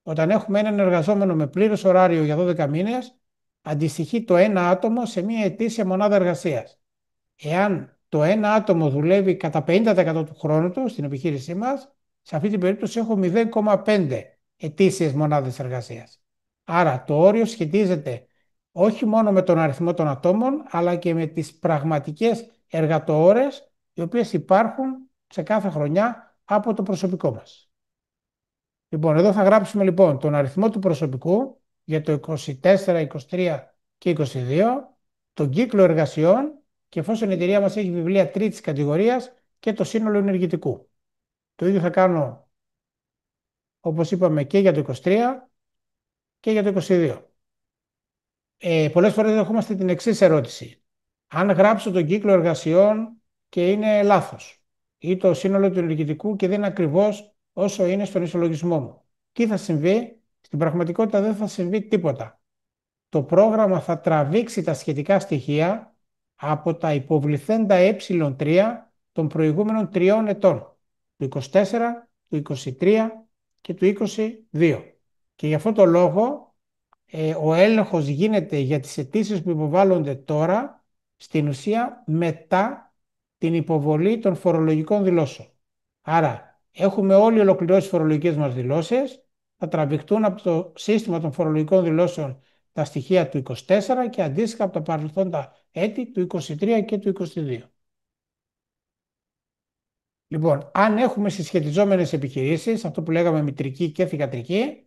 Όταν έχουμε έναν εργαζόμενο με πλήρες ωράριο για 12 μήνες, αντιστοιχεί το ένα άτομο σε μια ετήσια μονάδα εργασίας. Εάν το ένα άτομο δουλεύει κατά 50% του χρόνου του στην επιχείρησή μας, σε αυτή την περίπτωση έχω 0,5 ετήσιες μονάδες εργασίας. Άρα το όριο σχετίζεται όχι μόνο με τον αριθμό των ατόμων, αλλά και με τις πραγματικές εργατοώρες οι οποίες υπάρχουν σε κάθε χρονιά από το προσωπικό μας. Λοιπόν, εδώ θα γράψουμε λοιπόν τον αριθμό του προσωπικού για το 24, 23 και 22, τον κύκλο εργασιών και εφόσον η εταιρεία μας έχει βιβλία τρίτης κατηγορίας και το σύνολο ενεργητικού. Το ίδιο θα κάνω, όπως είπαμε, και για το 23 και για το 22. Πολλές φορές δεχόμαστε την εξής ερώτηση. Αν γράψω τον κύκλο εργασιών και είναι λάθος ή το σύνολο του ενεργητικού και δεν είναι ακριβώς όσο είναι στον ισολογισμό μου, τι θα συμβεί? Στην πραγματικότητα δεν θα συμβεί τίποτα. Το πρόγραμμα θα τραβήξει τα σχετικά στοιχεία από τα υποβληθέντα ε3 των προηγούμενων 3 ετών, του 24, του 23 και του 22. Και γι' αυτό το λόγο ο έλεγχος γίνεται για τις αιτήσεις που υποβάλλονται τώρα, στην ουσία μετά την υποβολή των φορολογικών δηλώσεων. Άρα έχουμε όλοι ολοκληρώσει τις φορολογικές μας δηλώσεις, θα τραβηχτούν από το σύστημα των φορολογικών δηλώσεων τα στοιχεία του 24 και αντίστοιχα από τα παρελθόντα έτη του 23 και του 22. Λοιπόν, αν έχουμε συσχετιζόμενες επιχειρήσεις, αυτό που λέγαμε μητρική και θυγατρική,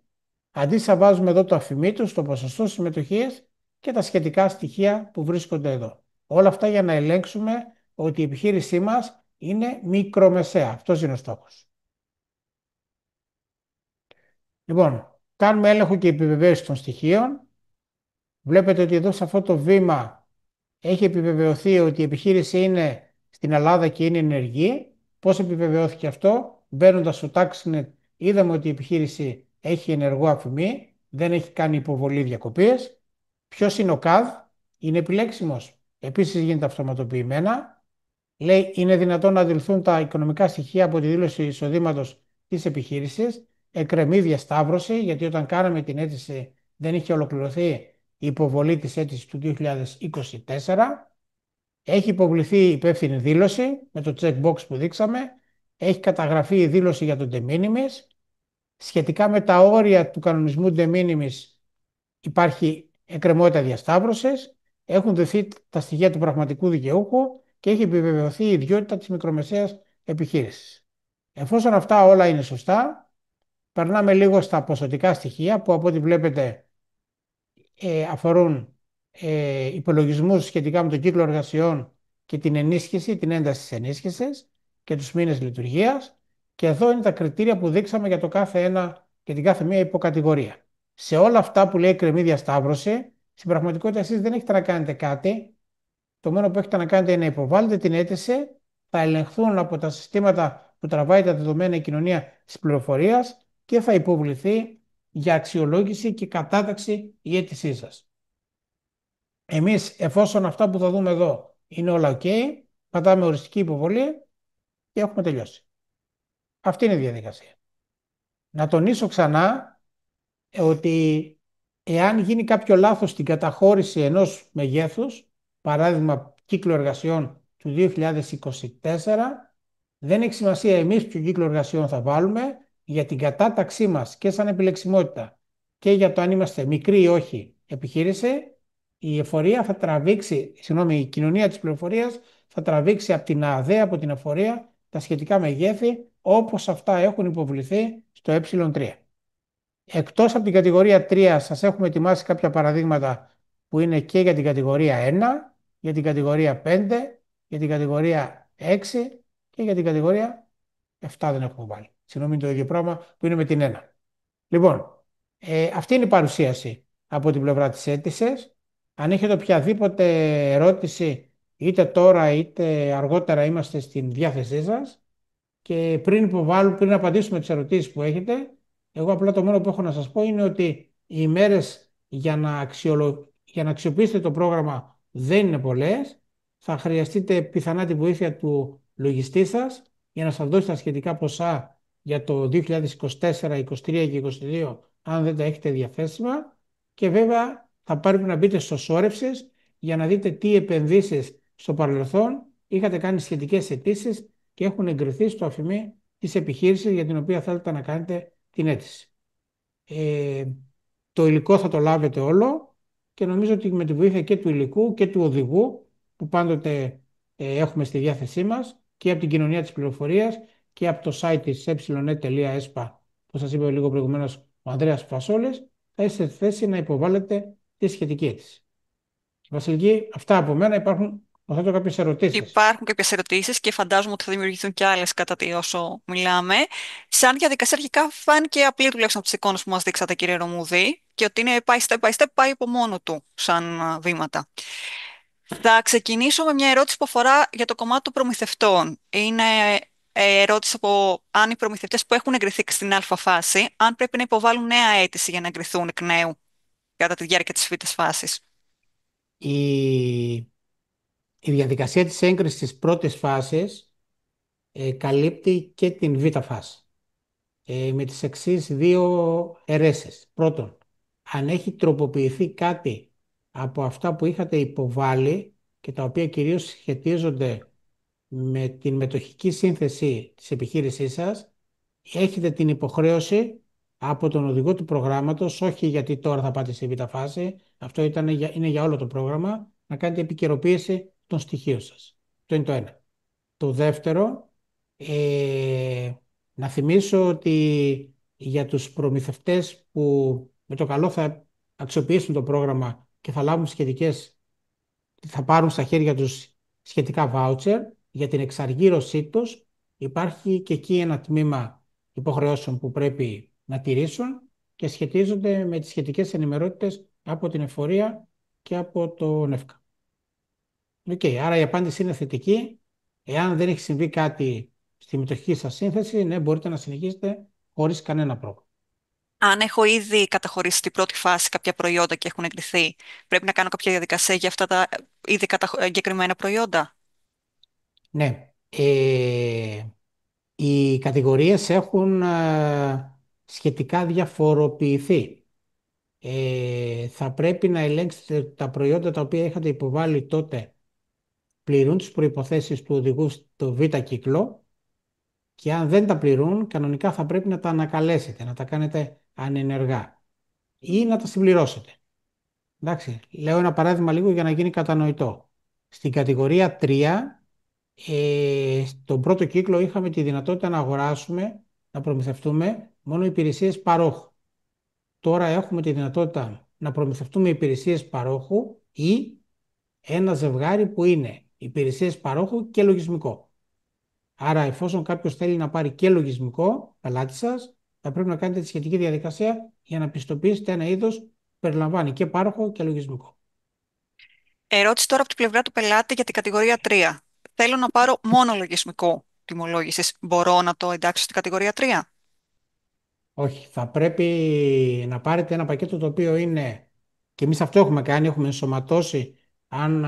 αντίστοιχα βάζουμε εδώ το αφημί τους, το ποσοστό συμμετοχής και τα σχετικά στοιχεία που βρίσκονται εδώ. Όλα αυτά για να ελέγξουμε ότι η επιχείρησή μας είναι μικρομεσαία. Αυτός είναι ο στόχος. Λοιπόν, κάνουμε έλεγχο και επιβεβαίωση των στοιχείων. Βλέπετε ότι εδώ σε αυτό το βήμα έχει επιβεβαιωθεί ότι η επιχείρηση είναι στην Ελλάδα και είναι ενεργή. Πώς επιβεβαιώθηκε αυτό? Μπαίνοντας στο TaxNet είδαμε ότι η επιχείρηση έχει ενεργό αφημί, δεν έχει κάνει υποβολή διακοπής. Ποιος είναι ο ΚΑΔ? Είναι επιλέξιμος. Επίσης γίνεται αυτοματοποιημένα. Λέει είναι δυνατόν να αντιληφθούν τα οικονομικά στοιχεία από τη δήλωση εισοδήματος της επιχείρησης. Εκκρεμεί διασταύρωση, γιατί όταν κάναμε την αίτηση δεν είχε ολοκληρωθεί η υποβολή της αίτησης του 2024. Έχει υποβληθεί υπεύθυνη δήλωση με το checkbox που δείξαμε. Έχει καταγραφεί η δήλωση για τον de minimis. Σχετικά με τα όρια του κανονισμού de minimis υπάρχει εκκρεμότητα διασταύρωσης. Έχουν δοθεί τα στοιχεία του πραγματικού δικαιούχου και έχει επιβεβαιωθεί η ιδιότητα της μικρομεσαίας επιχείρησης. Εφόσον αυτά όλα είναι σωστά, περνάμε λίγο στα ποσοτικά στοιχεία που από ό,τι βλέπετε αφορούν υπολογισμούς σχετικά με τον κύκλο εργασιών και την ενίσχυση, την ένταση της ενίσχυσης και τους μήνες λειτουργίας. Και εδώ είναι τα κριτήρια που δείξαμε για το κάθε ένα και την κάθε μία υποκατηγορία. Σε όλα αυτά που λέει εκκρεμή διασταύρωση, στην πραγματικότητα εσείς δεν έχετε να κάνετε κάτι. Το μόνο που έχετε να κάνετε είναι να υποβάλλετε την αίτηση, θα ελεγχθούν από τα συστήματα που τραβάει τα δεδομένα η κοινωνία της πληροφορίας και θα υποβληθεί για αξιολόγηση και κατάταξη η αίτησή σας. Εμείς, εφόσον αυτά που θα δούμε εδώ είναι όλα OK, πατάμε οριστική υποβολή και έχουμε τελειώσει. Αυτή είναι η διαδικασία. Να τονίσω ξανά ότι εάν γίνει κάποιο λάθος στην καταχώρηση ενός μεγέθους, παράδειγμα κύκλο εργασιών του 2024, δεν έχει σημασία εμείς ποιο κύκλο εργασιών θα βάλουμε, για την κατάταξή μας και σαν επιλεξιμότητα και για το αν είμαστε μικρή ή όχι επιχείρηση, η εφορία θα τραβήξει, η κοινωνία της πληροφορίας θα τραβήξει από την ΑΔΕ, από την εφορία, τα σχετικά μεγέθη όπως αυτά έχουν υποβληθεί στο ε3. Εκτός από την κατηγορία 3 σας έχουμε ετοιμάσει κάποια παραδείγματα που είναι και για την κατηγορία 1, για την κατηγορία 5, για την κατηγορία 6 και για την κατηγορία 7 δεν έχουμε βάλει. Συγγνώμη, είναι το ίδιο πράγμα που είναι με την 1. Λοιπόν, αυτή είναι η παρουσίαση από την πλευρά της αίτησης. Αν έχετε οποιαδήποτε ερώτηση, είτε τώρα είτε αργότερα, είμαστε στην διάθεσή σας. Και πριν απαντήσουμε τις ερωτήσεις που έχετε, εγώ απλά το μόνο που έχω να σας πω είναι ότι οι ημέρες για να αξιοποιήσετε το πρόγραμμα δεν είναι πολλές. Θα χρειαστείτε πιθανά τη βοήθεια του λογιστή σας για να σας δώσει τα σχετικά ποσά για το 2024, 2023 και 2022, αν δεν τα έχετε διαθέσιμα. Και βέβαια θα πρέπει να μπείτε στο Σόρευσες για να δείτε τι επενδύσεις στο παρελθόν είχατε κάνει σχετικές αιτήσεις και έχουν εγκριθεί στο αφημί της επιχείρησης για την οποία θέλετε να κάνετε την αίτηση. Ε, το υλικό θα το λάβετε όλο και νομίζω ότι με τη βοήθεια και του υλικού και του οδηγού που πάντοτε έχουμε στη διάθεσή μας και από την κοινωνία της πληροφορίας και από το site της e.espa, που σας είπε λίγο προηγουμένως ο Ανδρέας Φασόλης, θα είστε στη θέση να υποβάλλετε τη σχετική αίτηση. Βασιλική, αυτά από μένα. Υπάρχουν κάποιες ερωτήσεις. Υπάρχουν κάποιε ερωτήσει και φαντάζομαι ότι θα δημιουργηθούν και άλλε κατά τη όσο μιλάμε. Σαν διαδικασία, αρχικά φάνηκε απλή τουλάχιστον από τι εικόνε που μα δείξατε, κύριε Ρωμούδη, και ότι είναι πάει step by step, πάει από μόνο του σαν βήματα. Θα ξεκινήσω με μια ερώτηση που αφορά για το κομμάτι των προμηθευτών. Είναι ερώτηση από αν οι προμηθευτές που έχουν εγκριθεί στην α φάση, αν πρέπει να υποβάλουν νέα αίτηση για να εγκριθούν εκ νέου κατά τη διάρκεια της β' φάσης. Η η διαδικασία της έγκρισης της πρώτης φάσης καλύπτει και την β' φάση με τις εξής δύο αιρέσεις. Πρώτον, αν έχει τροποποιηθεί κάτι από αυτά που είχατε υποβάλει και τα οποία κυρίως σχετίζονται με την μετοχική σύνθεση της επιχείρησής σας, έχετε την υποχρέωση από τον οδηγό του προγράμματος, όχι γιατί τώρα θα πάτε στη β' φάση, αυτό είναι για όλο το πρόγραμμα, να κάνετε επικαιροποίηση των στοιχείων σας. Αυτό είναι το ένα. Το δεύτερο, να θυμίσω ότι για τους προμηθευτές που με το καλό θα αξιοποιήσουν το πρόγραμμα και θα λάβουν θα πάρουν στα χέρια τους σχετικά voucher για την εξαργύρωσή τους, υπάρχει και εκεί ένα τμήμα υποχρεώσεων που πρέπει να τηρήσουν και σχετίζονται με τις σχετικές ενημερότητες από την εφορία και από το ΝΕΦΚΑ. Άρα η απάντηση είναι θετική. Εάν δεν έχει συμβεί κάτι στη μετοχική σας σύνθεση, ναι, μπορείτε να συνεχίσετε χωρίς κανένα πρόβλημα. Αν έχω ήδη καταχωρήσει στην πρώτη φάση κάποια προϊόντα και έχουν εγκριθεί, πρέπει να κάνω κάποια διαδικασία για αυτά τα ήδη εγκεκριμένα προϊόντα. Ναι. Οι κατηγορίες έχουν σχετικά διαφοροποιηθεί. Θα πρέπει να ελέγξετε τα προϊόντα τα οποία είχατε υποβάλει τότε πληρούν τις προϋποθέσεις του οδηγού στο β' κύκλο και αν δεν τα πληρούν, κανονικά θα πρέπει να τα ανακαλέσετε, να τα κάνετε ανενεργά ή να τα συμπληρώσετε. Εντάξει, λέω ένα παράδειγμα λίγο για να γίνει κατανοητό. Στην κατηγορία 3, στον πρώτο κύκλο είχαμε τη δυνατότητα να αγοράσουμε, να προμηθευτούμε μόνο υπηρεσίες παρόχου. Τώρα έχουμε τη δυνατότητα να προμηθευτούμε υπηρεσίες παρόχου ή ένα ζευγάρι που είναι υπηρεσίες παρόχου και λογισμικό. Άρα, εφόσον κάποιος θέλει να πάρει και λογισμικό, πελάτη σας, θα πρέπει να κάνετε τη σχετική διαδικασία για να πιστοποιήσετε ένα είδος που περιλαμβάνει και πάροχο και λογισμικό. Ερώτηση τώρα από την πλευρά του πελάτη για την κατηγορία 3. Θέλω να πάρω μόνο λογισμικό τιμολόγησης. Μπορώ να το εντάξω στην κατηγορία 3? Όχι, θα πρέπει να πάρετε ένα πακέτο το οποίο είναι, και εμείς αυτό έχουμε κάνει, έχουμε ενσωματώσει, αν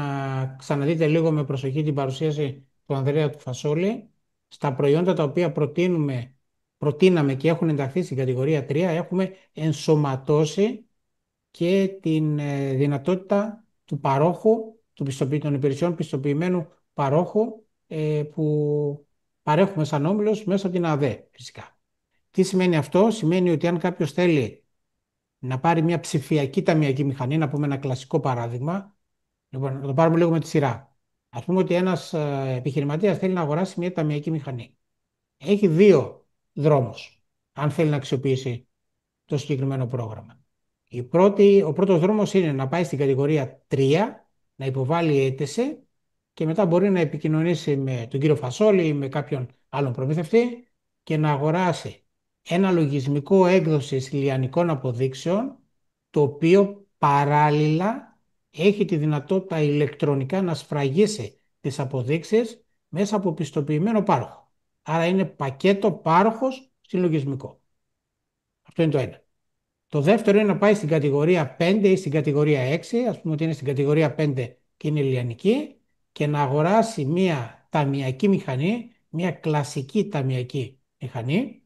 ξαναδείτε λίγο με προσοχή την παρουσίαση του Ανδρέα του Φασόλη, στα προϊόντα τα οποία προτείναμε και έχουν ενταχθεί στην κατηγορία 3, έχουμε ενσωματώσει και την δυνατότητα του παρόχου, των υπηρεσιών πιστοποιημένου παρόχου που παρέχουμε σαν όμιλος μέσα από την ΑΔΕ φυσικά. Τι σημαίνει αυτό? Σημαίνει ότι αν κάποιος θέλει να πάρει μια ψηφιακή ταμιακή μηχανή, να πούμε ένα κλασικό παράδειγμα, λοιπόν, να το πάρουμε λίγο με τη σειρά. Ας πούμε ότι ένας επιχειρηματίας θέλει να αγοράσει μια ταμιακή μηχανή. Έχει δύο δρόμους, αν θέλει να αξιοποιήσει το συγκεκριμένο πρόγραμμα. Ο πρώτος δρόμος είναι να πάει στην κατηγορία 3, να υποβάλει αίτηση και μετά μπορεί να επικοινωνήσει με τον κύριο Φασόλη ή με κάποιον άλλον προμηθευτή και να αγοράσει ένα λογισμικό έκδοσης λιανικών αποδείξεων, το οποίο παράλληλα έχει τη δυνατότητα ηλεκτρονικά να σφραγίσει τις αποδείξεις μέσα από πιστοποιημένο πάροχο. Άρα είναι πακέτο πάροχος συλλογισμικό. Αυτό είναι το ένα. Το δεύτερο είναι να πάει στην κατηγορία 5 ή στην κατηγορία 6, ας πούμε ότι είναι στην κατηγορία 5 και είναι λιανική, και να αγοράσει μια ταμιακή μηχανή, μια κλασική ταμιακή μηχανή,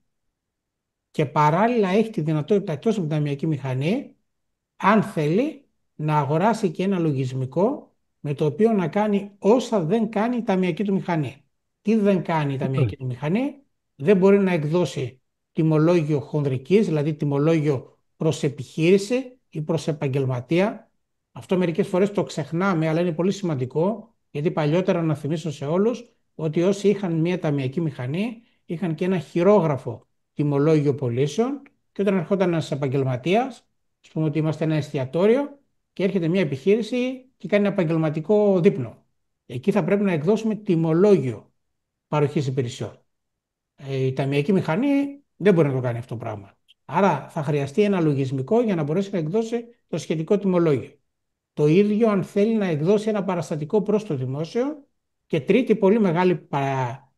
και παράλληλα έχει τη δυνατότητα εκτός από την ταμιακή μηχανή, αν θέλει, να αγοράσει και ένα λογισμικό με το οποίο να κάνει όσα δεν κάνει η ταμιακή του μηχανή. Τι δεν κάνει η ταμιακή του μηχανή? Δεν μπορεί να εκδώσει τιμολόγιο χονδρικής, δηλαδή τιμολόγιο προς επιχείρηση ή προς επαγγελματία. Αυτό μερικές φορές το ξεχνάμε, αλλά είναι πολύ σημαντικό, γιατί παλιότερα, να θυμίσω σε όλους, ότι όσοι είχαν μια ταμιακή μηχανή είχαν και ένα χειρόγραφο τιμολόγιο πωλήσεων, και όταν ερχόταν ένας επαγγελματίας, ας πούμε ότι είμαστε ένα εστιατόριο και έρχεται μια επιχείρηση και κάνει ένα επαγγελματικό δείπνο, εκεί θα πρέπει να εκδώσουμε τιμολόγιο παροχής υπηρεσιών. Η ταμιακή μηχανή δεν μπορεί να το κάνει αυτό το πράγμα. Άρα θα χρειαστεί ένα λογισμικό για να μπορέσει να εκδώσει το σχετικό τιμολόγιο. Το ίδιο αν θέλει να εκδώσει ένα παραστατικό προς το δημόσιο. Και τρίτη πολύ μεγάλη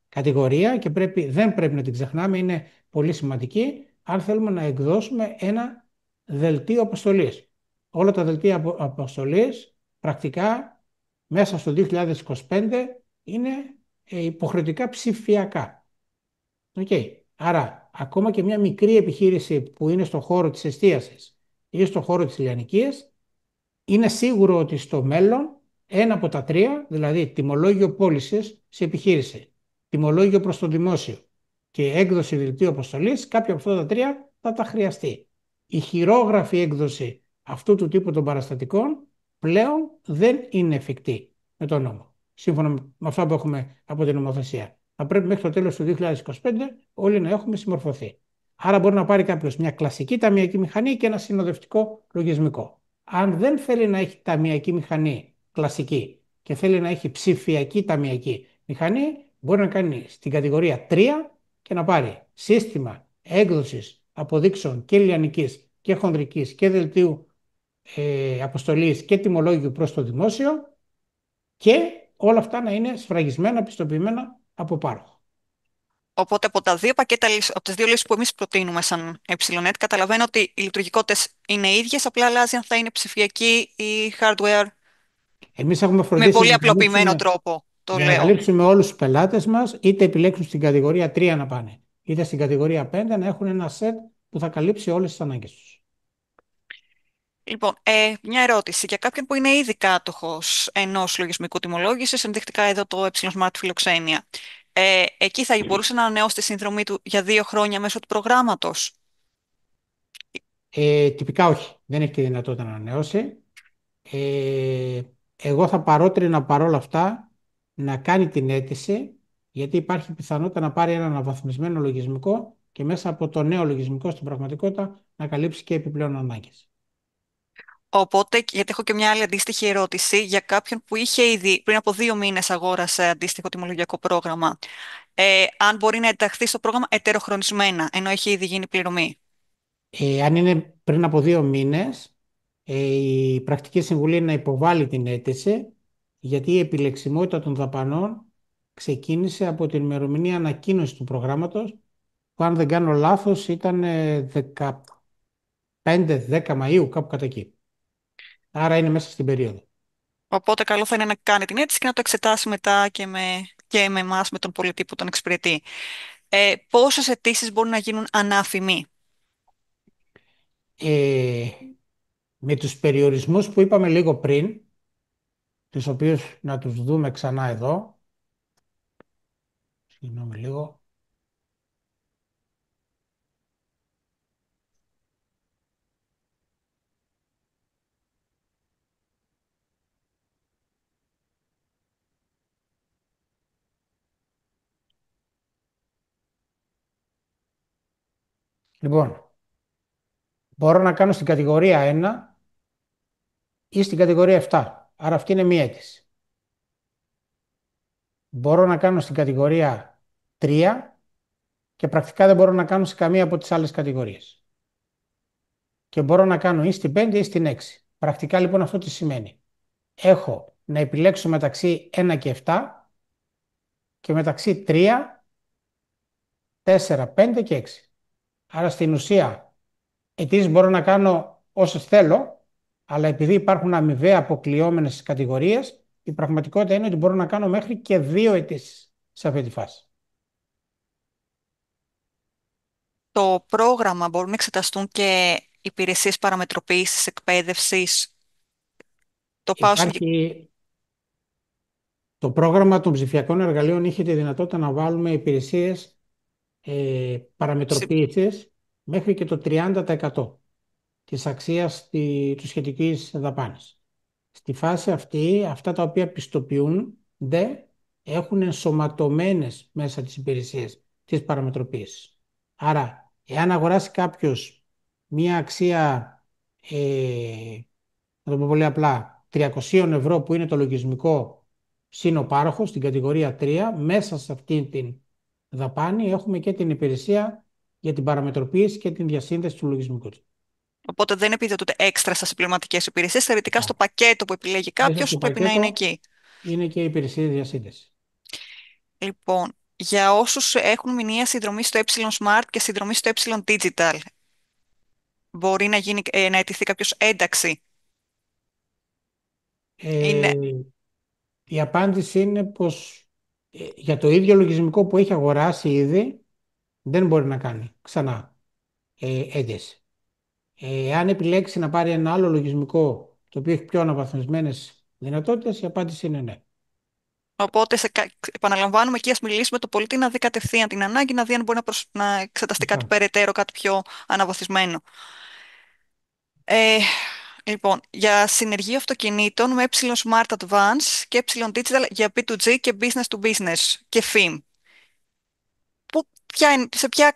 κατηγορία, και δεν πρέπει να την ξεχνάμε, είναι πολύ σημαντική, αν θέλουμε να εκδώσουμε ένα δελτίο αποστολής. Όλα τα δελτία αποστολής πρακτικά μέσα στο 2025 είναι υποχρεωτικά ψηφιακά. Okay. Άρα ακόμα και μια μικρή επιχείρηση που είναι στον χώρο της εστίασης ή στον χώρο της λιανικής, είναι σίγουρο ότι στο μέλλον ένα από τα τρία, δηλαδή τιμολόγιο πώλησης σε επιχείρηση, τιμολόγιο προς το δημόσιο και έκδοση δελτίου αποστολής, κάποια από αυτά τα τρία θα τα χρειαστεί. Η χειρόγραφη έκδοση αυτού του τύπου των παραστατικών πλέον δεν είναι εφικτή με τον νόμο, σύμφωνα με αυτά που έχουμε από την νομοθεσία. Θα πρέπει μέχρι το τέλος του 2025 όλοι να έχουμε συμμορφωθεί. Άρα μπορεί να πάρει κάποιος μια κλασική ταμιακή μηχανή και ένα συνοδευτικό λογισμικό. Αν δεν θέλει να έχει ταμιακή μηχανή κλασική και θέλει να έχει ψηφιακή ταμιακή μηχανή, μπορεί να κάνει στην κατηγορία 3 και να πάρει σύστημα έκδοσης αποδείξεων και λιανικής και χονδρικής και δελτίου αποστολής και τιμολόγιου προς το δημόσιο, και όλα αυτά να είναι σφραγισμένα, πιστοποιημένα από πάροχο. Οπότε από τα δύο πακέτα, από τις δύο λύσεις που εμείς προτείνουμε σαν EPSILONET, καταλαβαίνω ότι οι λειτουργικότητες είναι ίδιες, απλά αλλάζει αν θα είναι ψηφιακή ή hardware. Εμείς έχουμε Με φροντίσει πολύ απλοποιημένο τρόπο, το για να λέω. καλύψουμε όλους τους πελάτες μας, είτε επιλέξουν στην κατηγορία 3 να πάνε, είτε στην κατηγορία 5, να έχουν ένα set που θα καλύψει όλες τις ανάγκες τους. Λοιπόν, μια ερώτηση για κάποιον που είναι ήδη κάτοχος ενός λογισμικού τιμολόγησης, ενδεικτικά εδώ το EPSILONSMART Φιλοξένεια. Εκεί θα μπορούσε να ανανεώσει τη συνδρομή του για 2 χρόνια μέσω του προγράμματος. Τυπικά όχι, δεν έχει τη δυνατότητα να ανανεώσει. Εγώ θα παρότρινα παρόλα αυτά να κάνει την αίτηση, γιατί υπάρχει πιθανότητα να πάρει ένα αναβαθμισμένο λογισμικό και μέσα από το νέο λογισμικό στην πραγματικότητα να καλύψει και επιπλέον ανάγκες. Οπότε, γιατί έχω και μια άλλη αντίστοιχη ερώτηση για κάποιον που είχε ήδη πριν από 2 μήνες αγόρασε αντίστοιχο τιμολογιακό πρόγραμμα. Αν μπορεί να ενταχθεί στο πρόγραμμα ετεροχρονισμένα, ενώ έχει ήδη γίνει πληρωμή. Αν είναι πριν από 2 μήνες, η πρακτική συμβουλή είναι να υποβάλει την αίτηση, γιατί η επιλεξιμότητα των δαπανών ξεκίνησε από την ημερομηνία ανακοίνωση του προγράμματος, που αν δεν κάνω λάθος ήταν 15-10 Μαΐου, κάπου κατά εκεί. Άρα είναι μέσα στην περίοδο. Οπότε καλό θα είναι να κάνει την αίτηση και να το εξετάσει μετά και με εμάς, με τον πολιτή που τον εξυπηρετεί. Πόσες αιτήσεις μπορούν να γίνουν ανάφημοι? Ε, με τους περιορισμούς που είπαμε λίγο πριν, τους οποίους να τους δούμε ξανά εδώ. Συγγνώμη λίγο. Λοιπόν, μπορώ να κάνω στην κατηγορία 1 ή στην κατηγορία 7. Άρα αυτή είναι μία αίτηση. Μπορώ να κάνω στην κατηγορία 3 και πρακτικά δεν μπορώ να κάνω σε καμία από τις άλλες κατηγορίες. Και μπορώ να κάνω ή στην 5 ή στην 6. Πρακτικά λοιπόν αυτό τι σημαίνει? έχω να επιλέξω μεταξύ 1 και 7 και μεταξύ 3, 4, 5 και 6. Άρα στην ουσία αιτήσεις μπορώ να κάνω όσες θέλω, αλλά επειδή υπάρχουν αμοιβαία αποκλειόμενες κατηγορίες, η πραγματικότητα είναι ότι μπορώ να κάνω μέχρι και 2 αιτήσεις σε αυτή τη φάση. Το πρόγραμμα μπορούν να εξεταστούν και υπηρεσίες παραμετροποίησης, εκπαίδευσης. Το πάω Υπάρχει το πρόγραμμα των ψηφιακών εργαλείων, είχε τη δυνατότητα να βάλουμε υπηρεσίες παραμετροποίησης μέχρι και το 30% της αξίας του σχετικής δαπάνης. Στη φάση αυτή, αυτά τα οποία πιστοποιούνται έχουν ενσωματωμένες μέσα τις υπηρεσίες της παραμετροποίησης. Άρα, εάν αγοράσει κάποιος μία αξία, να το πω πολύ απλά, 300 ευρώ που είναι το λογισμικό συν ο πάροχος στην κατηγορία 3, μέσα σε αυτή την δαπάνη έχουμε και την υπηρεσία για την παραμετροποίηση και την διασύνδεση του λογισμικού του. Οπότε δεν επιδοτούνται έξτρα στα συμπληρωματικές υπηρεσίες. Θεωρητικά στο Α, πακέτο που επιλέγει Μέσα κάποιος στο πρέπει να είναι πακέτο εκεί. είναι και η υπηρεσία διασύνδεση. Λοιπόν, για όσους έχουν μηνιαία συνδρομή στο Smart και συνδρομή στο Digital, μπορεί να γίνει, να αιτηθεί κάποιος ένταξη. Είναι, Ε, η απάντηση είναι πως για το ίδιο λογισμικό που έχει αγοράσει ήδη δεν μπορεί να κάνει ξανά ένταση. Αν επιλέξει να πάρει ένα άλλο λογισμικό το οποίο έχει πιο αναβαθμισμένες δυνατότητες, η απάντηση είναι ναι. οπότε επαναλαμβάνουμε και ας μιλήσουμε το πολίτη να δει κατευθείαν την ανάγκη, να δει αν μπορεί να εξεταστεί κάτι Σωστά. περαιτέρω, κάτι πιο αναβαθμισμένο. Λοιπόν, για συνεργείο αυτοκινήτων με Smart Advance και Digital για B2G και Business to Business και FIM. Σε ποια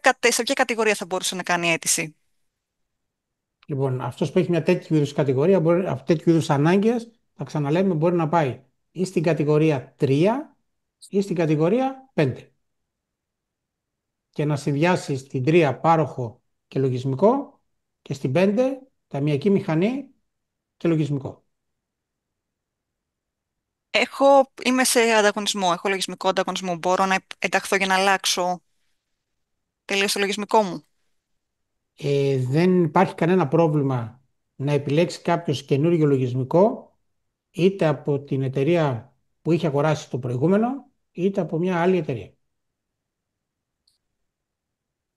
κατηγορία θα μπορούσε να κάνει αίτηση? Λοιπόν, αυτός που έχει μια τέτοιου είδους κατηγορία, τέτοιου είδους ανάγκες, θα ξαναλέμε, μπορεί να πάει ή στην κατηγορία 3 ή στην κατηγορία 5 και να συνδυάσει στην 3 πάροχο και λογισμικό και στην 5 ταμιακή μηχανή και λογισμικό. Είμαι σε ανταγωνισμό, έχω λογισμικό ανταγωνισμό. Μπορώ να ενταχθώ για να αλλάξω τελείως το λογισμικό μου? Δεν υπάρχει κανένα πρόβλημα να επιλέξει κάποιος καινούργιο λογισμικό είτε από την εταιρεία που είχε αγοράσει το προηγούμενο είτε από μια άλλη εταιρεία.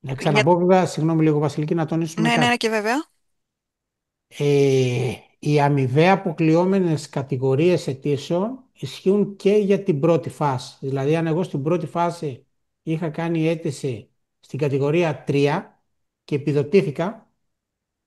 Να Για... ξαναπώ βέβαια, συγγνώμη λίγο Βασιλική, να τονίσουμε Ναι, ναι, ναι, κάτι. και βέβαια. Οι αμοιβαία αποκλειόμενες κατηγορίες αιτήσεων ισχύουν και για την πρώτη φάση. Δηλαδή, αν εγώ στην πρώτη φάση είχα κάνει αίτηση στην κατηγορία 3 και επιδοτήθηκα,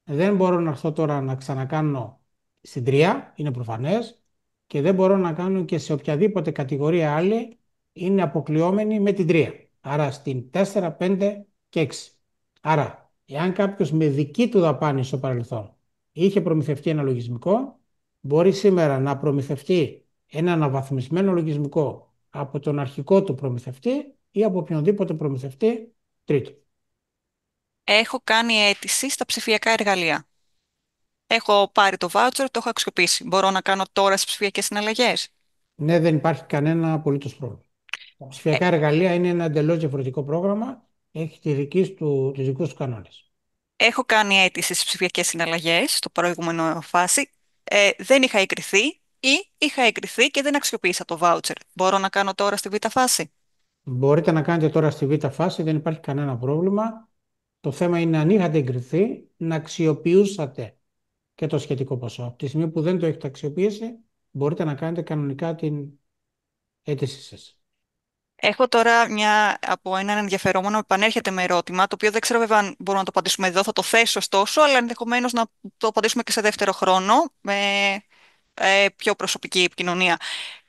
δεν μπορώ να έρθω τώρα να ξανακάνω στην 3, είναι προφανές, και δεν μπορώ να κάνω και σε οποιαδήποτε κατηγορία άλλη, είναι αποκλειόμενη με την 3. Άρα στην 4, 5 και 6. Άρα, εάν κάποιος με δική του δαπάνη στο παρελθόν είχε προμηθευτεί ένα λογισμικό, μπορεί σήμερα να προμηθευτεί ένα αναβαθμισμένο λογισμικό από τον αρχικό του προμηθευτή ή από οποιονδήποτε προμηθευτή τρίτο. Έχω κάνει αίτηση στα ψηφιακά εργαλεία. Έχω πάρει το voucher, το έχω αξιοποιήσει. Μπορώ να κάνω τώρα στις ψηφιακές συναλλαγές? Ναι, δεν υπάρχει κανένα απολύτως πρόβλημα. Τα Ε, ψηφιακά εργαλεία είναι ένα εντελώς διαφορετικό πρόγραμμα, έχει τους δικούς του κανόνες. Έχω κάνει αίτηση στις ψηφιακές συναλλαγές στο προηγούμενο φάση. Δεν είχα εγκριθεί ή είχα εγκριθεί και δεν αξιοποίησα το voucher. Μπορώ να κάνω τώρα στη β' φάση? Μπορείτε να κάνετε τώρα στη β' φάση, δεν υπάρχει κανένα πρόβλημα. Το θέμα είναι αν είχατε εγκριθεί να αξιοποιούσατε και το σχετικό ποσό. Από τη στιγμή που δεν το έχετε αξιοποιήσει, μπορείτε να κάνετε κανονικά την αίτησή σας. Έχω τώρα από έναν ενδιαφερόμενο που επανέρχεται με ερώτημα, το οποίο δεν ξέρω βέβαια αν μπορούμε να το απαντήσουμε εδώ, θα το θέσω ωστόσο, αλλά ενδεχομένως να το απαντήσουμε και σε δεύτερο χρόνο, με πιο προσωπική επικοινωνία.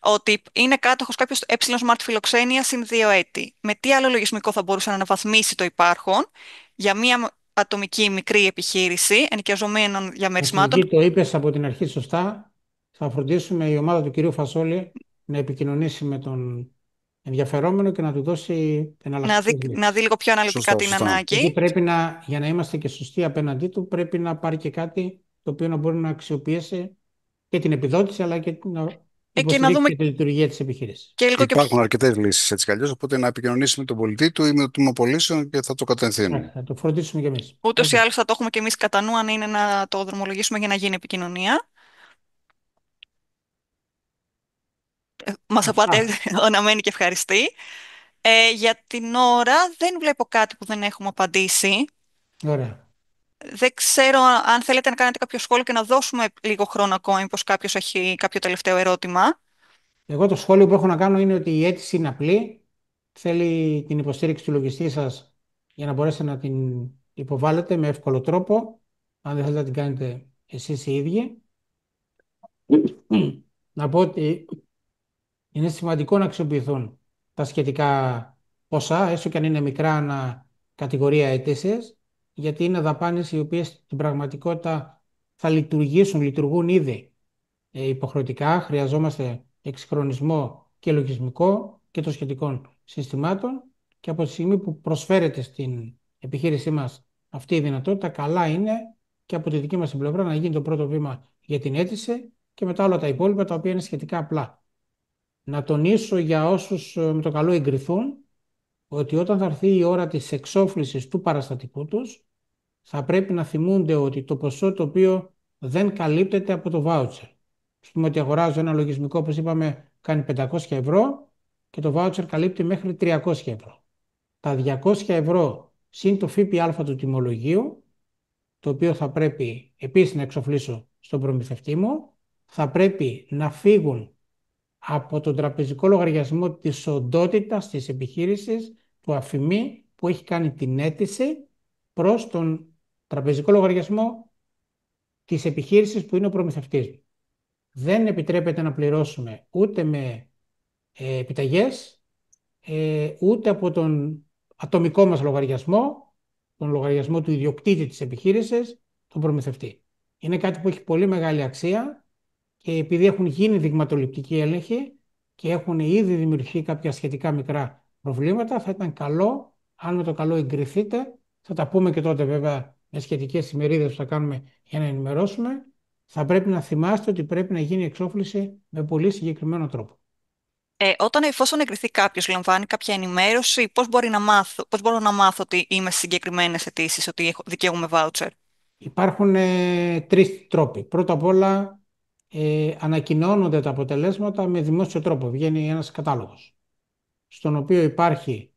Ότι είναι κάτοχος κάποιος Smart Φιλοξενία συν 2 έτη. Με τι άλλο λογισμικό θα μπορούσε να αναβαθμίσει το υπάρχον για μια ατομική μικρή επιχείρηση ενοικιαζομένων διαμερισμάτων? Βασιλική, το είπες από την αρχή σωστά. Θα φροντίσουμε η ομάδα του κυρίου Φασόλη να επικοινωνήσει με τον ενδιαφερόμενο και να του δώσει εναλλακτικές Να δει λύσεις. λίγο πιο αναλυτικά Σωστά, την σωστά. Γιατί ανάγκη. πρέπει για να είμαστε και σωστοί απέναντί του, πρέπει να πάρει και κάτι το οποίο να μπορεί να αξιοποιήσει και την επιδότηση αλλά και την Και να υποστηρίξη δούμε και τη λειτουργία της επιχείρησης. και λίγο και Υπάρχουν αρκετές λύσεις έτσι κι αλλιώς, οπότε να επικοινωνήσει με τον πολιτή του ή με το τμήμα πωλήσεων και θα το Ναι, κατευθύνουν. θα το φροντίσουμε κι εμείς. ούτως ή Okay. άλλως θα το έχουμε και εμείς κατά νου, αν είναι να το δρομολογήσουμε για να γίνει επικοινωνία. Μας απάτε Αυτά. αναμένει και ευχαριστεί. Για την ώρα δεν βλέπω κάτι που δεν έχουμε απαντήσει. Ωραία. Δεν ξέρω αν θέλετε να κάνετε κάποιο σχόλιο και να δώσουμε λίγο χρόνο ακόμα, μήπως κάποιος έχει κάποιο τελευταίο ερώτημα. Εγώ το σχόλιο που έχω να κάνω είναι ότι η αίτηση είναι απλή. Θέλει την υποστήριξη του λογιστή σας για να μπορέσετε να την υποβάλλετε με εύκολο τρόπο. Αν δεν θέλετε να την κάνετε εσείς οι ίδιοι. Να πω ότι είναι σημαντικό να αξιοποιηθούν τα σχετικά ποσά, έστω και αν είναι μικρά ανά κατηγορία αιτήσεις, γιατί είναι δαπάνες οι οποίες στην πραγματικότητα θα λειτουργούν ήδη υποχρεωτικά. Χρειαζόμαστε εξυγχρονισμό και λογισμικό και των σχετικών συστημάτων και από τη στιγμή που προσφέρεται στην επιχείρησή μας αυτή η δυνατότητα, καλά είναι και από τη δική μας την πλευρά να γίνει το πρώτο βήμα για την αίτηση και μετά όλα τα υπόλοιπα τα οποία είναι σχετικά απλά. Να τονίσω για όσους με το καλό εγκριθούν ότι όταν θα έρθει η ώρα της εξόφλησης του παραστατικού τους θα πρέπει να θυμούνται ότι το ποσό το οποίο δεν καλύπτεται από το voucher. Ας πούμε ότι αγοράζω ένα λογισμικό, όπως είπαμε, κάνει 500 ευρώ και το voucher καλύπτει μέχρι 300 ευρώ. Τα 200 ευρώ συν το ΦΠΑ του τιμολογίου, το οποίο θα πρέπει επίσης να εξοφλήσω στον προμηθευτή μου, θα πρέπει να φύγουν από τον τραπεζικό λογαριασμό της οντότητας της επιχείρησης του αφημί που έχει κάνει την αίτηση προς τον τραπεζικό λογαριασμό της επιχείρησης που είναι ο προμηθευτής. Δεν επιτρέπεται να πληρώσουμε ούτε με επιταγές, ούτε από τον ατομικό μας λογαριασμό, τον λογαριασμό του ιδιοκτήτη της επιχείρησης, τον προμηθευτή. Είναι κάτι που έχει πολύ μεγάλη αξία και επειδή έχουν γίνει δειγματοληπτικοί έλεγχοι και έχουν ήδη δημιουργηθεί κάποια σχετικά μικρά προβλήματα, θα ήταν καλό, αν με το καλό εγκριθείτε, θα τα πούμε και τότε βέβαια με σχετικές ημερίδες που θα κάνουμε για να ενημερώσουμε, θα πρέπει να θυμάστε ότι πρέπει να γίνει εξόφληση με πολύ συγκεκριμένο τρόπο. Εφόσον εγκριθεί κάποιος, λαμβάνει κάποια ενημέρωση, πώς μπορώ να μάθω ότι είμαι στις συγκεκριμένες αιτήσεις, ότι δικαιούμαι voucher. Υπάρχουν τρεις τρόποι. Πρώτα απ' όλα ανακοινώνονται τα αποτελέσματα με δημόσιο τρόπο. Βγαίνει ένας κατάλογος, στον οποίο υπάρχει